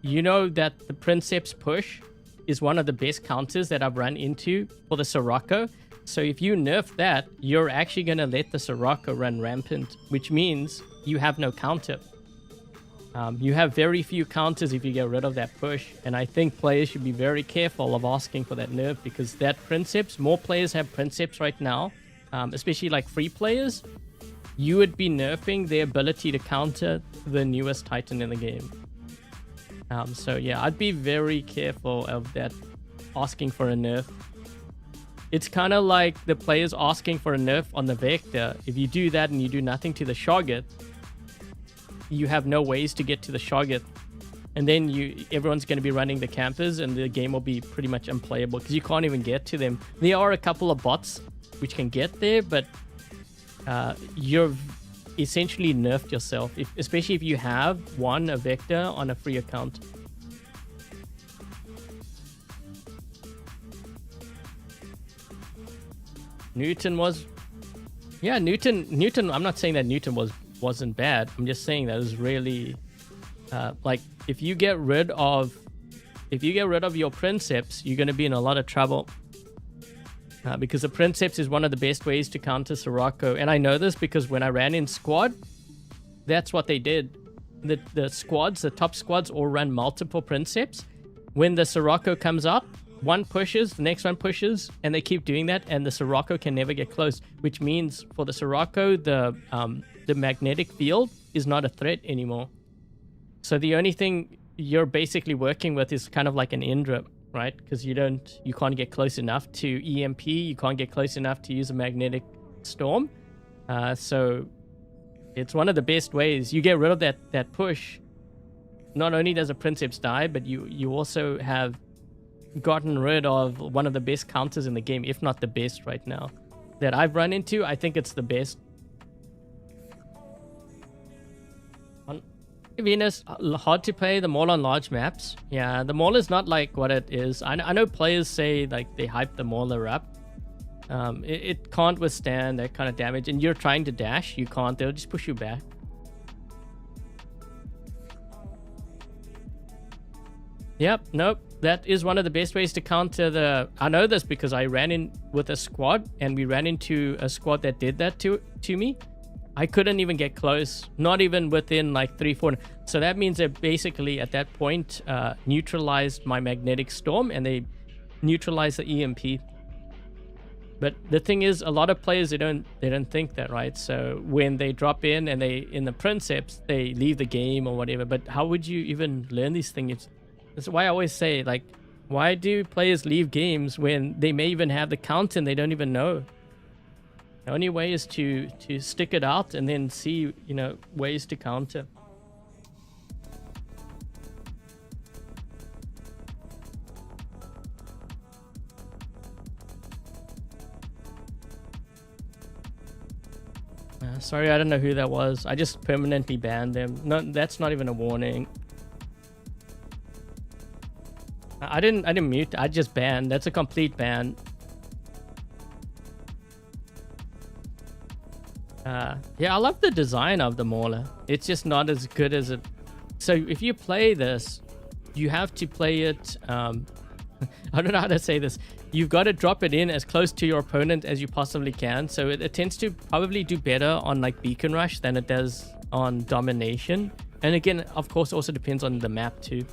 You know that the Princeps push is one of the best counters that I've run into for the Sirocco. So if you nerf that, you're actually going to let the Sirocco run rampant, which means you have no counter. You have very few counters if you get rid of that push, and I think players should be very careful of asking for that nerf, because that Princeps, more players have Princeps right now, especially like free players. You would be nerfing their ability to counter the newest Titan in the game. So yeah, I'd be very careful of that, asking for a nerf. It's kind of like the players asking for a nerf on the Vector. If you do that and you do nothing to the Shoggoth, you have no ways to get to the Shoggoth, and then everyone's going to be running the campers, and the game will be pretty much unplayable because you can't even get to them. There are a couple of bots which can get there, but you've essentially nerfed yourself, especially if you have a Vector on a free account. Newton was, yeah, Newton. I'm not saying that Newton wasn't bad. I'm just saying that it was really like, if you get rid of your Princeps, you're going to be in a lot of trouble, because the Princeps is one of the best ways to counter Sirocco. And I know this because when I ran in squad, that's what they did. The top squads all run multiple Princeps. When the Sirocco comes up, one pushes, the next one pushes, and they keep doing that, and the Sirocco can never get close, which means for the Sirocco, the magnetic field is not a threat anymore. So the only thing you're basically working with is kind of like an Indra, right? Because you can't get close enough to EMP, you can't get close enough to use a magnetic storm. So it's one of the best ways. You get rid of that push. Not only does a Princeps die, but you also have gotten rid of one of the best counters in the game, if not the best right now that I've run into. I think it's the best. On Venus, hard to play the Maul on large maps. Yeah, the Maul is not like what it is. I know players say like they hype the Mauler up. It can't withstand that kind of damage, and you're trying to dash, you can't. They'll just push you back. Yep, nope. That is one of the best ways to counter the... I know this because I ran in with a squad, and we ran into a squad that did that to me. I couldn't even get close, not even within like 3-4. So that means they basically at that point neutralized my magnetic storm, and they neutralized the EMP. But the thing is, a lot of players they don't think that, right? So when they drop in and they in the Princeps, they leave the game or whatever. But how would you even learn these things? That's why I always say, like, why do players leave games when they may even have the count and they don't even know? The only way is to stick it out and then see, you know, ways to counter. Sorry, I don't know who that was. I just permanently banned them. No, that's not even a warning. I didn't mute. I just banned. That's a complete ban. Yeah, I love the design of the Mauler. It's just not as good as it. So if you play this, you have to play it. I don't know how to say this. You've got to drop it in as close to your opponent as you possibly can. So it tends to probably do better on like Beacon Rush than it does on Domination. And again, of course, also depends on the map too.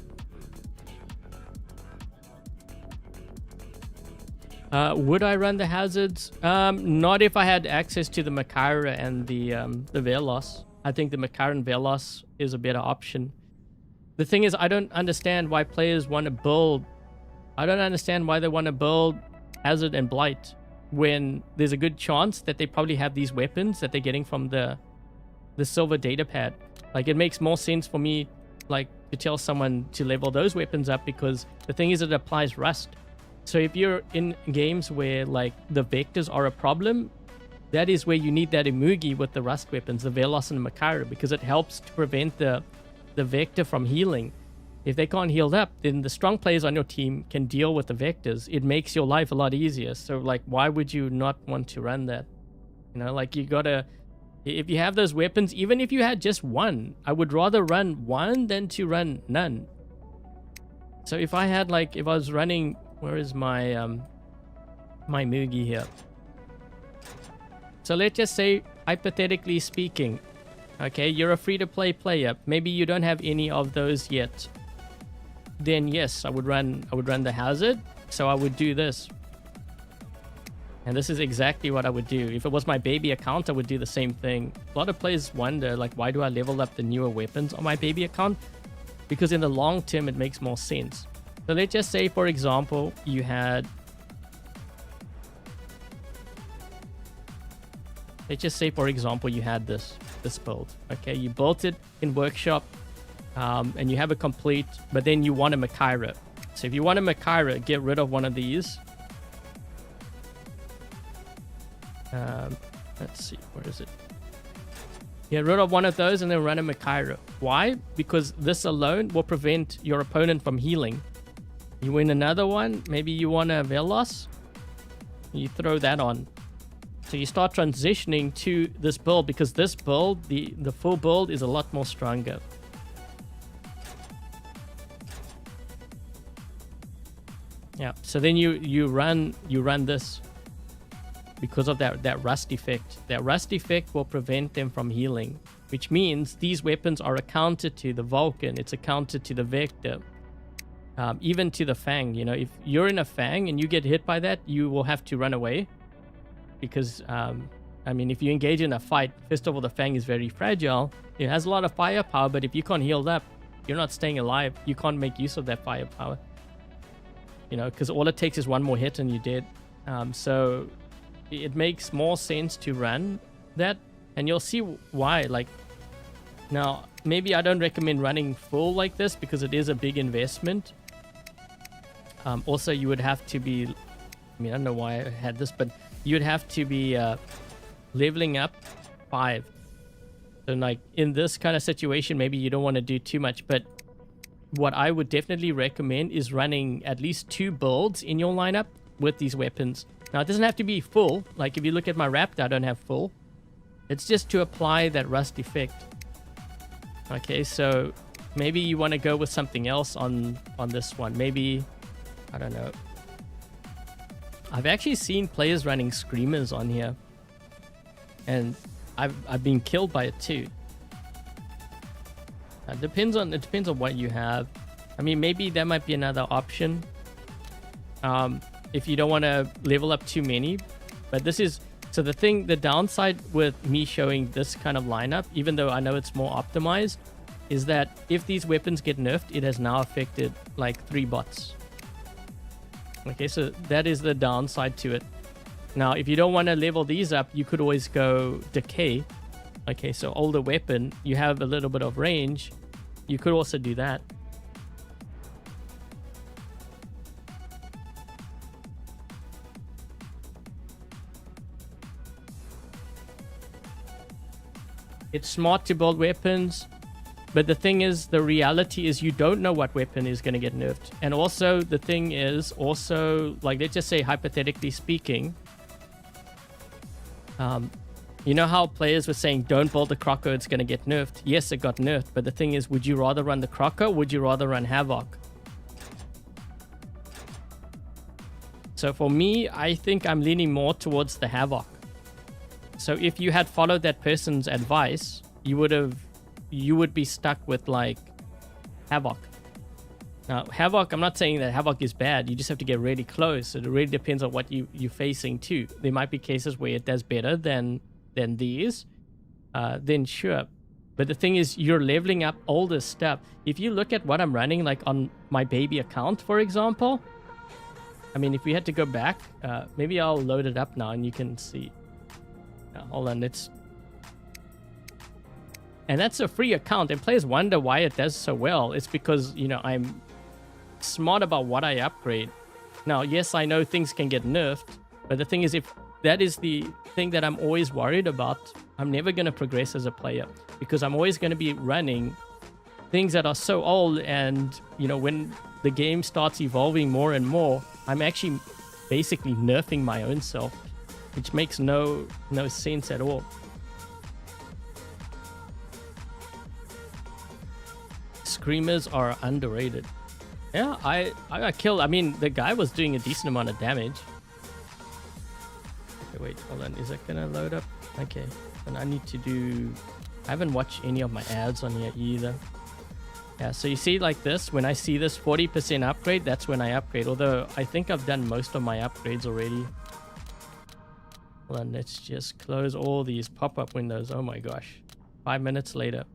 Would I run the hazards? Not if I had access to the Makara and the Velos. I think the Makara Velos is a better option. The thing is, I don't understand why players want to build. I don't understand why they want to build Hazard and Blight when there's a good chance that they probably have these weapons that they're getting from the silver data pad. Like, it makes more sense for me, like, to tell someone to level those weapons up, because the thing is it applies rust. So if you're in games where like the vectors are a problem, that is where you need that Imugi with the rust weapons, the Velos and the Makara, because it helps to prevent the vector from healing. If they can't heal up, then the strong players on your team can deal with the vectors. It makes your life a lot easier. So like, why would you not want to run that? You know, like, you gotta, if you have those weapons, even if you had just one, I would rather run one than to run none. So if I had like, if I was running, where is my my Mugi here? So let's just say, hypothetically speaking, okay, you're a free-to-play player. Maybe you don't have any of those yet. Then yes, I would run the hazard. So I would do this. And this is exactly what I would do. If it was my baby account, I would do the same thing. A lot of players wonder, like, why do I level up the newer weapons on my baby account? Because in the long term, it makes more sense. So let's just say, for example, you had... Let's just say, for example, you had this build. Okay, you built it in Workshop, and you have it complete, but then you want a Makara. So if you want a Makara, get rid of one of these. Let's see, where is it? Get rid of one of those and then run a Makara. Why? Because this alone will prevent your opponent from healing. You win another one, maybe you want a Velos, you throw that on. So you start transitioning to this build, because this build, the full build, is a lot more stronger. Yeah, so then you run this because of that rust effect. That rust effect will prevent them from healing, which means these weapons are a counter to the Vulcan, it's a counter to the Vector. Even to the Fang, you know, if you're in a Fang and you get hit by that, you will have to run away. Because, I mean, if you engage in a fight, first of all, the Fang is very fragile. It has a lot of firepower, but if you can't heal up, you're not staying alive. You can't make use of that firepower. You know, because all it takes is one more hit and you're dead. So it makes more sense to run that. And you'll see why. Like, now, maybe I don't recommend running full like this because it is a big investment. Also, you would have to be... I mean, I don't know why I had this, but you'd have to be leveling up 5. So like in this kind of situation, maybe you don't want to do too much, but what I would definitely recommend is running at least 2 builds in your lineup with these weapons. Now, it doesn't have to be full. Like if you look at my Raptor, I don't have full. It's just to apply that rust effect. Okay, so maybe you want to go with something else on this one. Maybe, I don't know. I've actually seen players running screamers on here, and I've been killed by it too. It depends on what you have. I mean, maybe that might be another option. If you don't want to level up too many, but this is so the downside with me showing this kind of lineup, even though I know it's more optimized, is that if these weapons get nerfed, it has now affected like 3 bots. Okay, so that is the downside to it. Now, if you don't want to level these up, you could always go decay. Okay, so older weapon, you have a little bit of range. You could also do that. It's smart to build weapons, but the thing is, the reality is you don't know what weapon is going to get nerfed. And also, the thing is, also, like, let's just say, hypothetically speaking, you know how players were saying, don't build the Croco, it's going to get nerfed. Yes, it got nerfed, but the thing is, would you rather run the Croco, or would you rather run Havoc? So for me, I think I'm leaning more towards the Havoc. So if you had followed that person's advice, you would be stuck with like Havoc. Now, Havoc, I'm not saying that Havoc is bad. You just have to get really close. It really depends on what you're facing too. There might be cases where it does better than these. Then sure. But the thing is, you're leveling up older stuff. If you look at what I'm running, like on my baby account, for example. I mean, if we had to go back, maybe I'll load it up now and you can see. Hold on, and that's a free account, and players wonder why it does so well. It's because, you know, I'm smart about what I upgrade. Now, yes, I know things can get nerfed, but the thing is, if that is the thing that I'm always worried about, I'm never going to progress as a player, because I'm always going to be running things that are so old, and, you know, when the game starts evolving more and more, I'm actually basically nerfing my own self, which makes no sense at all. Screamers are underrated. Yeah, I got killed. I mean, the guy was doing a decent amount of damage. Okay, wait, hold on. Is that gonna load up? Okay, and I need to do... I haven't watched any of my ads on here either. Yeah, so you see like this, when I see this 40% upgrade, that's when I upgrade. Although I think I've done most of my upgrades already. Hold on, let's just close all these pop-up windows. Oh my gosh. 5 minutes later.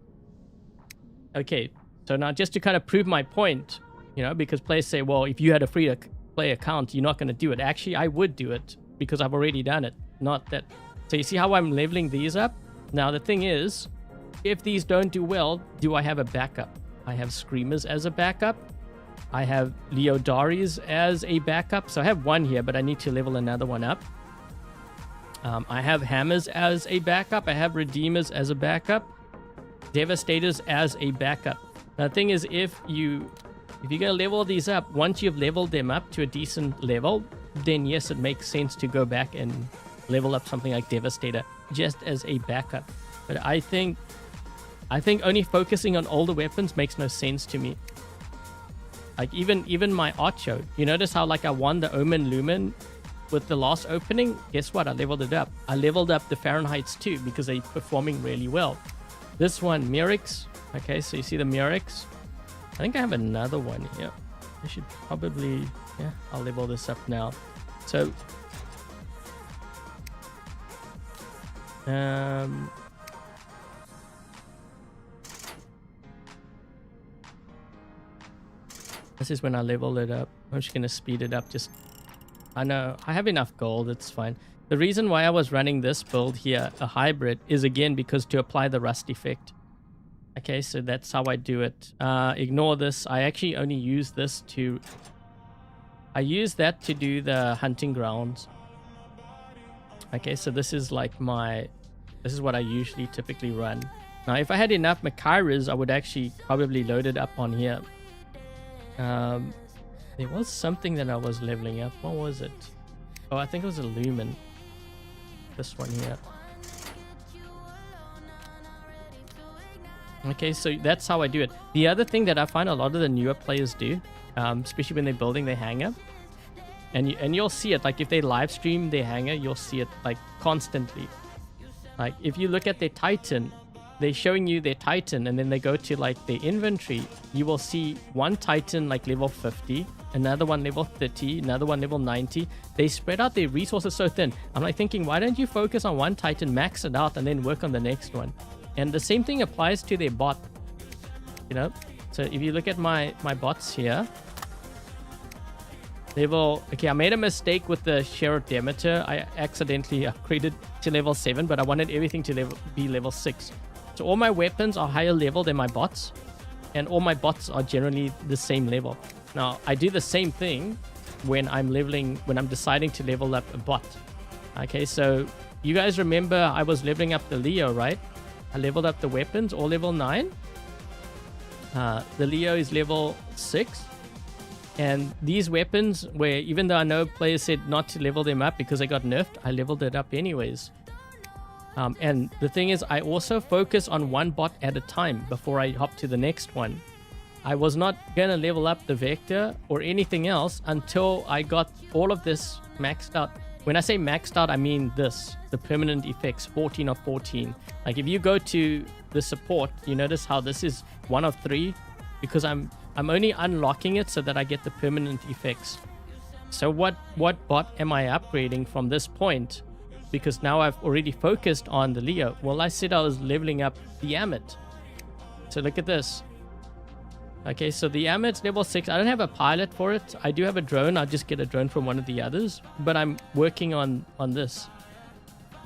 Okay, so now just to kind of prove my point, you know, because players say, well, if you had a free-to-play account, you're not going to do it. Actually, I would do it because I've already done it. Not that. So you see how I'm leveling these up? Now, the thing is, if these don't do well, do I have a backup? I have Screamers as a backup. I have Leodaris as a backup. So I have one here, but I need to level another one up. I have Hammers as a backup. I have Redeemers as a backup. Devastators as a backup. Now, the thing is, if you're going to level these up, once you've leveled them up to a decent level, then yes, it makes sense to go back and level up something like Devastator just as a backup. But I think only focusing on older weapons makes no sense to me. Like even my Archo, you notice how like I won the Omen Lumen with the last opening? Guess what? I leveled it up. I leveled up the Fahrenheits too because they're performing really well. This one, Murix. Okay, so you see the Murix. I think I have another one here. I should probably... Yeah, I'll level this up now. So... this is when I level it up. I'm just going to speed it up. Just... I know, I have enough gold, it's fine. The reason why I was running this build here, a hybrid, is again because to apply the rust effect. Okay, so that's how I do it. Ignore this. I actually only use this to... I use that to do the hunting grounds. Okay, so this is like my... This is what I usually typically run. Now, if I had enough Makairas, I would actually probably load it up on here. There was something that I was leveling up. What was it? Oh, I think it was a Lumen. This one here. Okay, so that's how I do it. The other thing that I find a lot of the newer players do, especially when they're building their hangar, and you'll see it, like if they live stream their hangar, you'll see it like constantly. Like if you look at their Titan, they're showing you their Titan, and then they go to like their inventory, you will see one Titan like level 50, another one level 30, another one level 90. They spread out their resources so thin. I'm like thinking, why don't you focus on one Titan, max it out, and then work on the next one? And the same thing applies to their bot, you know. So if you look at my bots here, okay, I made a mistake with the Sheriff Demeter. I accidentally upgraded to level 7, but I wanted everything to be level 6. So all my weapons are higher level than my bots, and all my bots are generally the same level. Now, I do the same thing when I'm deciding to level up a bot. Okay, so you guys remember I was leveling up the Leo, right? I leveled up the weapons, all level 9. The Leo is level 6. And these weapons, where even though I know players said not to level them up because they got nerfed, I leveled it up anyways. And the thing is, I also focus on one bot at a time before I hop to the next one. I was not going to level up the Vector or anything else until I got all of this maxed out. When I say maxed out, I mean this, the permanent effects, 14 of 14. Like if you go to the support, you notice how this is 1 of 3 because I'm only unlocking it so that I get the permanent effects. So what bot am I upgrading from this point? Because now I've already focused on the Leo. Well, I said I was leveling up the Amit. So look at this. Okay, so the Amit's level 6. I don't have a pilot for it. I do have a drone. I'll just get a drone from one of the others. But I'm working on this.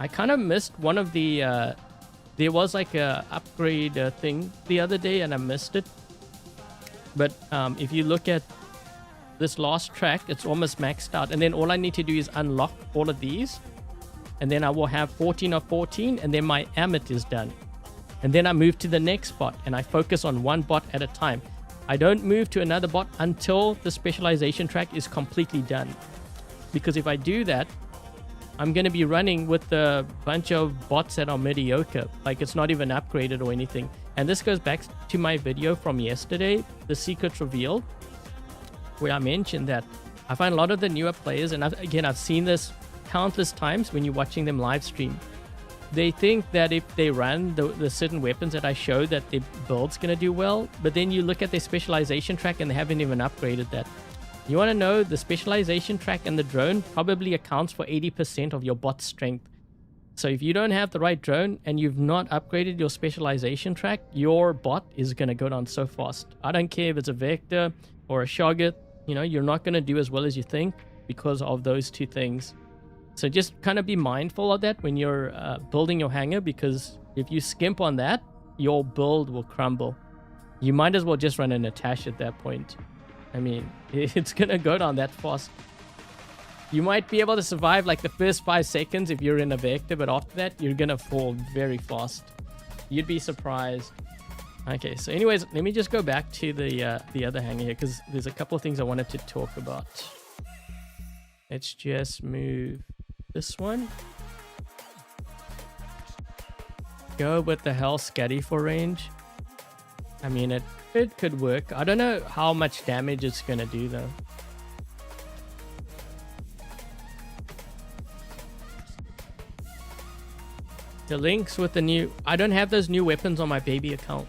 I kind of missed one of the... there was like a upgrade thing the other day and I missed it. But if you look at this last track, it's almost maxed out. And then all I need to do is unlock all of these. And then I will have 14 of 14. And then my Amit is done. And then I move to the next bot. And I focus on one bot at a time. I don't move to another bot until the specialization track is completely done. Because if I do that, I'm going to be running with a bunch of bots that are mediocre. Like it's not even upgraded or anything. And this goes back to my video from yesterday, The Secrets Revealed, where I mentioned that I find a lot of the newer players, and I've seen this countless times when you're watching them live stream. They think that if they run the certain weapons that I show, that their build's going to do well. But then you look at their specialization track and they haven't even upgraded that. You want to know, the specialization track and the drone probably accounts for 80% of your bot's strength. So if you don't have the right drone and you've not upgraded your specialization track, your bot is going to go down so fast. I don't care if it's a Vector or a Shogget. You know, you're not going to do as well as you think because of those two things. So just kind of be mindful of that when you're building your hangar, because if you skimp on that, your build will crumble. You might as well just run an attach at that point. I mean, it's going to go down that fast. You might be able to survive like the first 5 seconds if you're in a Vector, but after that, you're going to fall very fast. You'd be surprised. Okay, so anyways, let me just go back to the other hangar here, because there's a couple of things I wanted to talk about. Let's just move this one. Go with the Hell Scuddy for range. I mean, it could work. I don't know how much damage it's going to do, though. The links with the new... I don't have those new weapons on my baby account.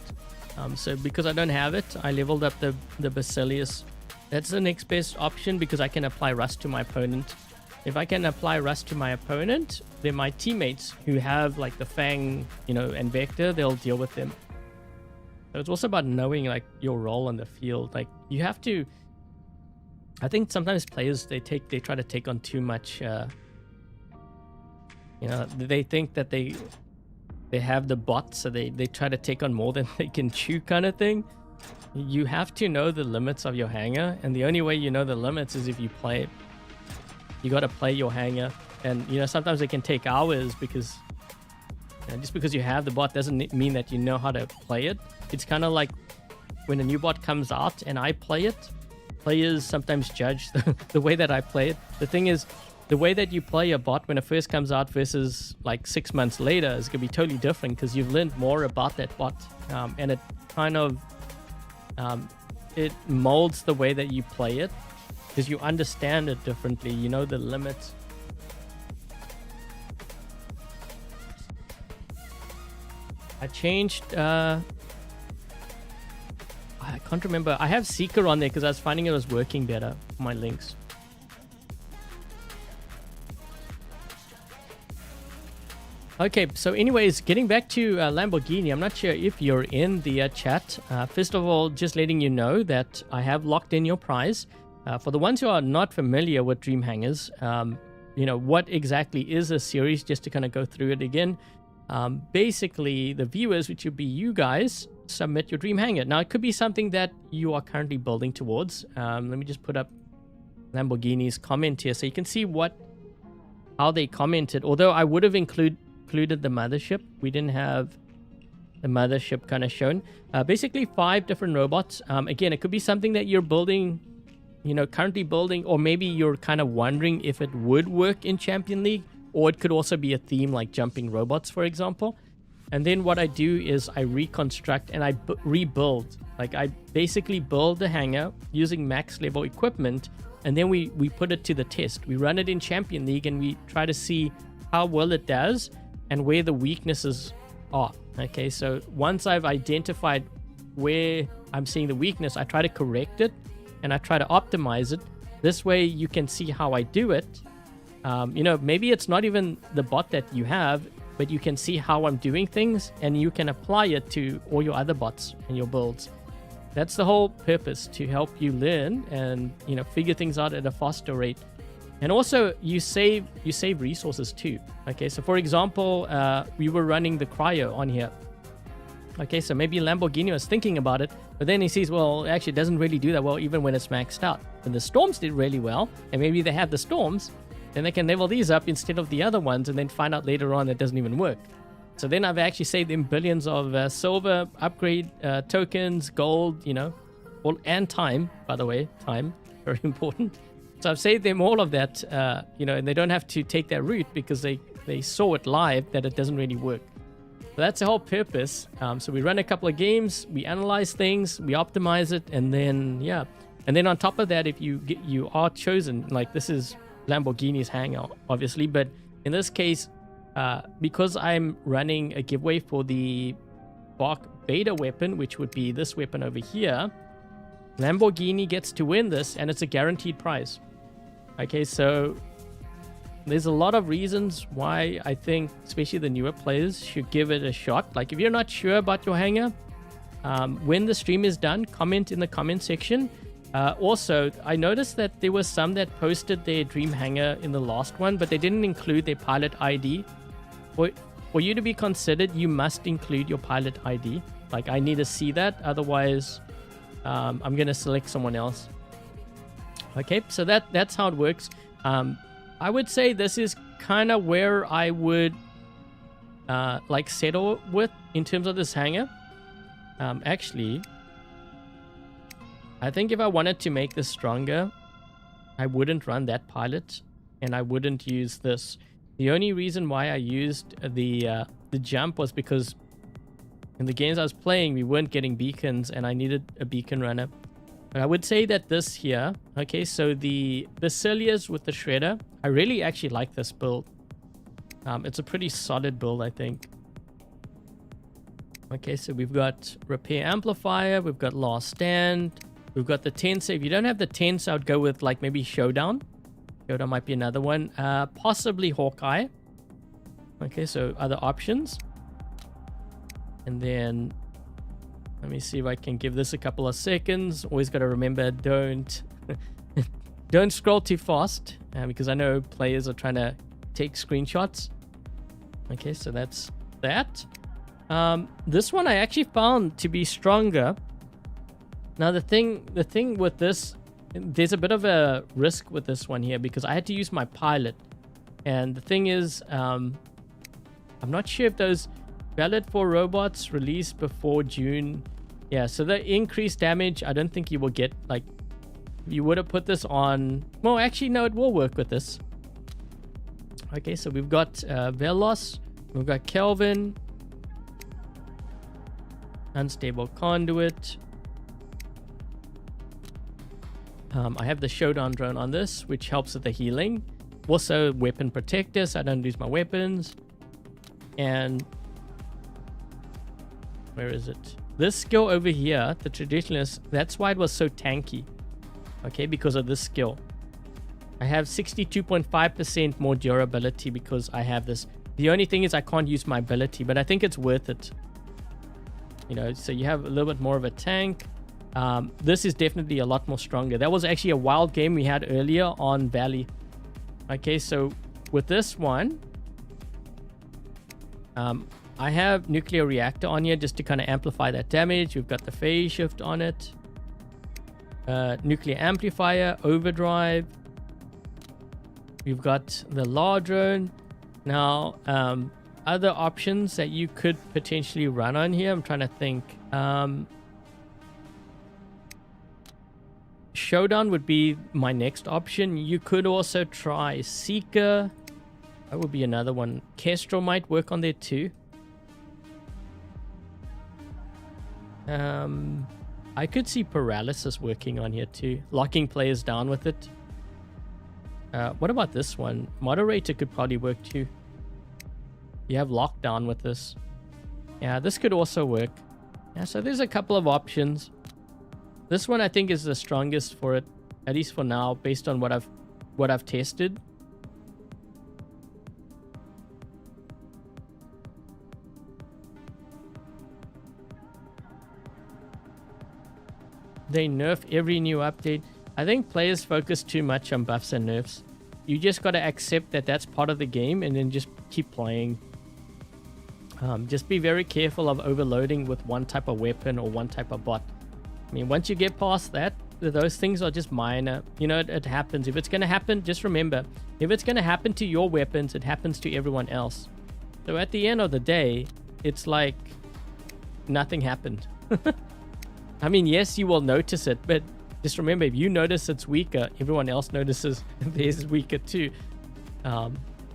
So because I don't have it, I leveled up the Basilius. That's the next best option because I can apply rust to my opponent. If I can apply rust to my opponent, then my teammates who have like the Fang, you know, and Vector, they'll deal with them. So it's also about knowing like your role on the field. Like you have to... I think sometimes players, they try to take on too much... you know, they think that they have the bots, so they try to take on more than they can chew kind of thing. You have to know the limits of your hangar, and the only way you know the limits is if you play it. You got to play your hangar, and you know, sometimes it can take hours because Just because you have the bot doesn't mean that you know how to play it. It's kind of like when a new bot comes out and I play it, players sometimes judge the way that I play it. The thing is, the way that you play a bot when it first comes out versus like 6 months later is going to be totally different because you've learned more about that bot. And it kind of, it molds the way that you play it because you understand it differently. You know the limits. I changed, I can't remember. I have Seeker on there because I was finding it was working better for my links. Okay, so anyways, getting back to Lamborghini, I'm not sure if you're in the chat. First of all, just letting you know that I have locked in your prize. For the ones who are not familiar with Dream Hangars, you know, what exactly is a series, just to kind of go through it again. Basically, the viewers, which would be you guys, submit your Dream Hangar. Now, it could be something that you are currently building towards. Let me just put up Lamborghini's comment here so you can see how they commented. Although I would have included the mothership, we didn't have the mothership kind of shown. Basically, 5 different robots. Again, it could be something that you're building, you know, currently building, or maybe you're kind of wondering if it would work in Champion League. Or it could also be a theme like jumping robots, for example. And then what I do is I reconstruct and I rebuild. Like I basically build the hangar using max level equipment. And then we put it to the test. We run it in Champion League and we try to see how well it does and where the weaknesses are. Okay, so once I've identified where I'm seeing the weakness, I try to correct it and I try to optimize it. This way you can see how I do it. You know, maybe it's not even the bot that you have, but you can see how I'm doing things and you can apply it to all your other bots and your builds. That's the whole purpose, to help you learn and, you know, figure things out at a faster rate. And also you save resources too. Okay, so for example, we were running the cryo on here. Okay, so maybe Lamborghini was thinking about it, but then he sees, well, actually it doesn't really do that well even when it's maxed out. When the storms did really well, and maybe they have the storms, then they can level these up instead of the other ones and then find out later on that doesn't even work. So then I've actually saved them billions of silver, upgrade tokens, gold, you know, and time, by the way, time, very important. So I've saved them all of that, you know, and they don't have to take that route because they saw it live that it doesn't really work. So that's the whole purpose. So we run a couple of games, we analyze things, we optimize it, and then, yeah. And then on top of that, if you are chosen, like this is Lamborghini's hangar, obviously, but in this case, because I'm running a giveaway for the Bach beta weapon, which would be this weapon over here, Lamborghini gets to win this, and it's a guaranteed prize. Okay, so there's a lot of reasons why I think, especially the newer players, should give it a shot. Like if you're not sure about your hangar, when the stream is done, comment in the comment section. Also, I noticed that there were some that posted their Dream Hangar in the last one, but they didn't include their pilot ID. For you to be considered, you must include your pilot ID. Like, I need to see that. Otherwise, I'm going to select someone else. Okay, so that's how it works. I would say this is kind of where I would like settle with in terms of this hangar. Actually, I think if I wanted to make this stronger, I wouldn't run that pilot and I wouldn't use this. The only reason why I used the jump was because in the games I was playing, we weren't getting beacons and I needed a beacon runner. But I would say that this here, okay, so the Basilius with the Shredder, I really actually like this build. It's a pretty solid build, I think. Okay, so we've got Repair Amplifier, we've got Last Stand, we've got the Tensor. If you don't have the Tensor, I would go with like maybe Showdown. Showdown might be another one. Possibly Hawkeye. Okay, so other options. And then let me see if I can give this a couple of seconds. Always got to remember, don't scroll too fast because I know players are trying to take screenshots. Okay, so that's that. This one I actually found to be stronger. Now the thing with this, there's a bit of a risk with this one here because I had to use my pilot, and the thing is, I'm not sure if those valid for robots released before June. Yeah, so the increased damage, I don't think you will get, like, you would have put this on. Well, actually, no, it will work with this. Okay, so we've got Velos, we've got Kelvin, unstable conduit. I have the showdown drone on this, which helps with the healing. Also, weapon protector, so I don't lose my weapons. And where is it? This skill over here, the traditionalist, that's why it was so tanky. Okay, because of this skill. I have 62.5% more durability because I have this. The only thing is I can't use my ability, but I think it's worth it. You know, so you have a little bit more of a tank. This is definitely a lot more stronger. That was actually a wild game we had earlier on Valley. Okay, so with this one, I have nuclear reactor on here just to kind of amplify that damage. We've got the phase shift on it. Nuclear amplifier, overdrive. We've got the law drone. Now, other options that you could potentially run on here. I'm trying to think. Showdown would be my next option. You could also try Seeker. That would be another one. Kestrel might work on there too. I could see Paralysis working on here too. Locking players down with it. What about this one? Moderator could probably work too. You have lockdown with this. Yeah, this could also work. Yeah, so there's a couple of options. This one I think is the strongest for it, at least for now, based on what I've tested. They nerf every new update. I think players focus too much on buffs and nerfs. You just got to accept that that's part of the game and then just keep playing. Just be very careful of overloading with one type of weapon or one type of bot. I mean, once you get past that, those things are just minor. You know, it happens. If it's going to happen, just remember, if it's going to happen to your weapons, it happens to everyone else. So at the end of the day, it's like nothing happened. I mean, yes, you will notice it, but just remember, if you notice it's weaker, everyone else notices theirs is weaker too.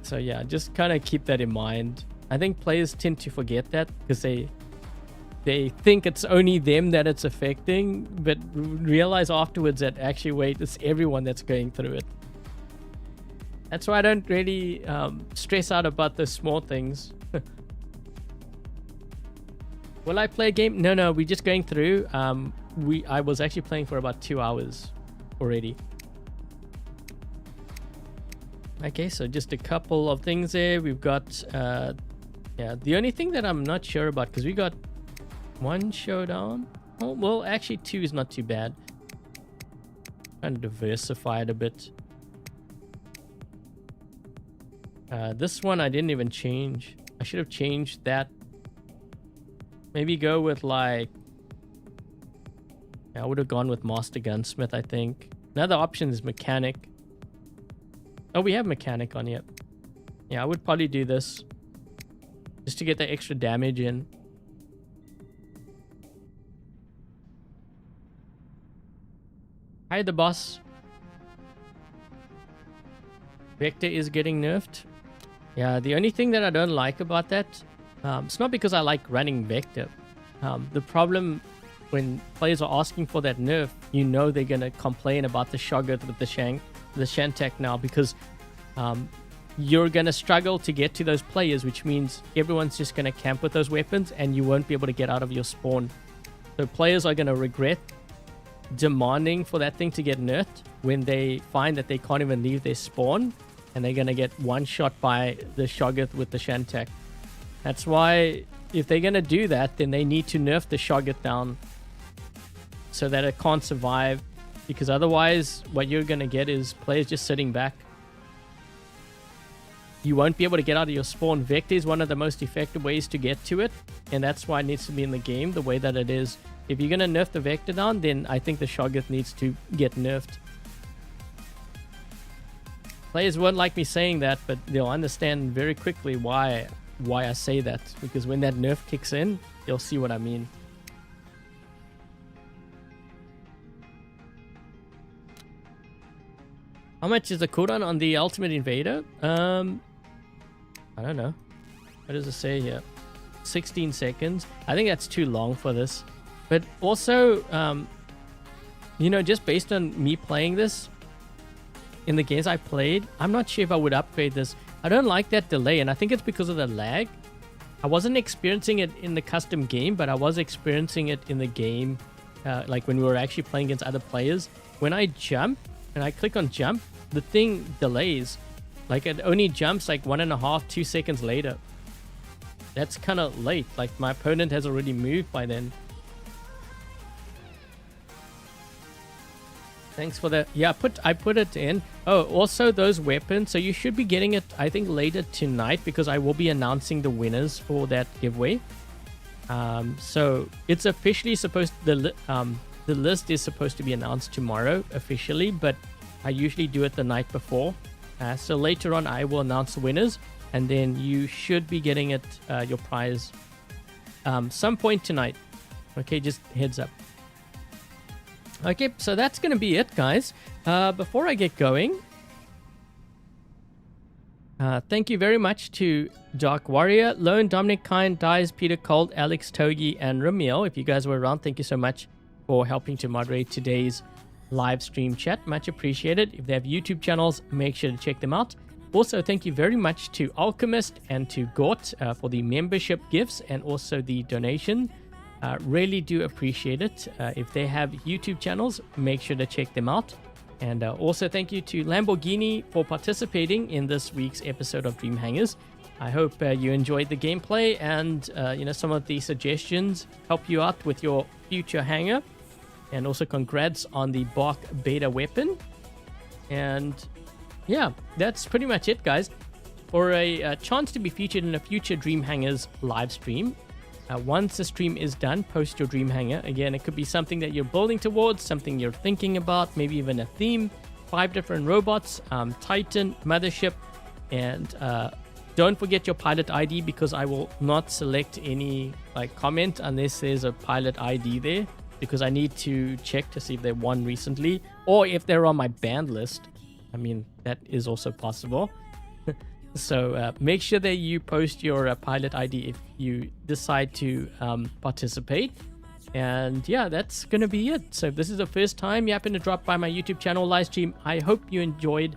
So yeah, just kind of keep that in mind. I think players tend to forget that because they think it's only them that it's affecting, but realize afterwards that actually, wait, it's everyone that's going through it. That's why I don't really stress out about the small things. Will I play a game? No, we're just going through. I was actually playing for about 2 hours already. Okay, so just a couple of things there. We've got, yeah, the only thing that I'm not sure about, because we got one showdown. Oh, well, actually 2 is not too bad. Trying to diversify it a bit. This one I didn't even change. I should have changed that. Maybe go with like... I would have gone with Master Gunsmith, I think. Another option is Mechanic. Oh, we have Mechanic on here. Yeah, I would probably do this. Just to get the extra damage in. Hi, the boss. Vector is getting nerfed. Yeah, the only thing that I don't like about that... it's not because I like running Vector. The problem when players are asking for that nerf, you know they're going to complain about the Shoggoth with the Shantak now, because you're going to struggle to get to those players, which means everyone's just going to camp with those weapons and you won't be able to get out of your spawn. So players are going to regret demanding for that thing to get nerfed when they find that they can't even leave their spawn and they're going to get one shot by the Shoggoth with the Shantak. That's why if they're going to do that, then they need to nerf the Shoggoth down so that it can't survive, because otherwise what you're going to get is players just sitting back. You won't be able to get out of your spawn. Vector is one of the most effective ways to get to it, and that's why it needs to be in the game the way that it is. If you're going to nerf the Vector down, then I think the Shoggoth needs to get nerfed. Players won't like me saying that, but they'll understand very quickly why why I say that, because when that nerf kicks in, you'll see what I mean. How much is the cooldown on the Ultimate Invader? I don't know. What does it say here? 16 seconds. I think that's too long for this. But also, you know, just based on me playing this in the games I played, I'm not sure if I would upgrade this. I don't like that delay, and I think it's because of the lag. I wasn't experiencing it in the custom game, but I was experiencing it in the game, like when we were actually playing against other players. When I jump and I click on jump, the thing delays. Like it only jumps like 1.5, 2 seconds later. That's kind of late. Like my opponent has already moved by then. Thanks for that. Yeah, I put it in. Oh, also those weapons. So you should be getting it, I think, later tonight, because I will be announcing the winners for that giveaway. So it's officially supposed the list is supposed to be announced tomorrow officially, but I usually do it the night before. So later on, I will announce the winners, and then you should be getting it your prize some point tonight. Okay, just heads up. Okay, so that's going to be it, guys. Before I get going, thank you very much to Dark Warrior, Lone, Dominic, Kind, Dies, Peter, Cold, Alex, Togi, and Ramil. If you guys were around, thank you so much for helping to moderate today's live stream chat. Much appreciated. If they have YouTube channels, make sure to check them out. Also, thank you very much to Alchemist and to Gort for the membership gifts and also the donation. Really do appreciate it. If they have YouTube channels, make sure to check them out. And also thank you to Lamborghini for participating in this week's episode of Dream Hangars. I hope you enjoyed the gameplay, and you know, some of the suggestions help you out with your future hangar. And also congrats on the Bach beta weapon. And yeah, that's pretty much it, guys. For a chance to be featured in a future Dream Hangars live stream, once the stream is done, post your Dream Hangar. Again, it could be something that you're building towards, something you're thinking about, maybe even a theme. 5 different robots, Titan, Mothership, and don't forget your pilot ID, because I will not select any comment unless there's a pilot ID there, because I need to check to see if they won recently or if they're on my banned list. I mean, that is also possible. So make sure that you post your pilot ID if you decide to participate. And yeah, that's going to be it. So if this is the first time you happen to drop by my YouTube channel live stream, I hope you enjoyed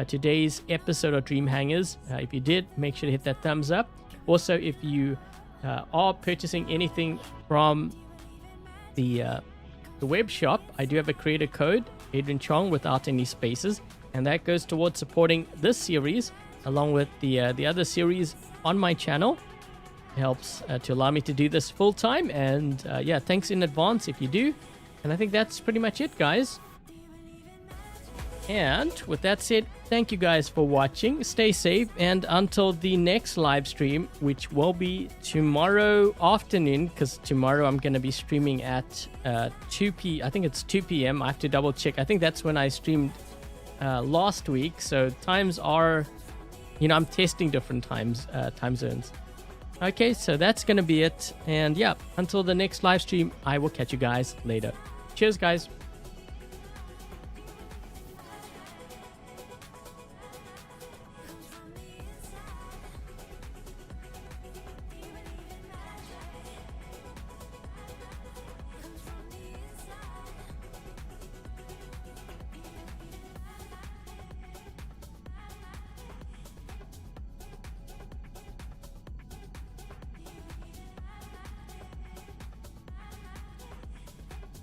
today's episode of Dream Hangars. If you did, make sure to hit that thumbs up. Also, if you are purchasing anything from the web shop, I do have a creator code, Adrian Chong, without any spaces, and that goes towards supporting this series along with the other series on my channel. It helps to allow me to do this full time, and yeah, thanks in advance if you do. And I think that's pretty much it, guys. And with that said, thank you guys for watching. Stay safe, and until the next live stream, which will be tomorrow afternoon, because tomorrow I'm going to be streaming at 2 p.m. I have to double check. I think that's when I streamed last week. So times are, you know, I'm testing different time zones. Okay, so that's going to be it. And yeah, until the next live stream, I will catch you guys later. Cheers, guys.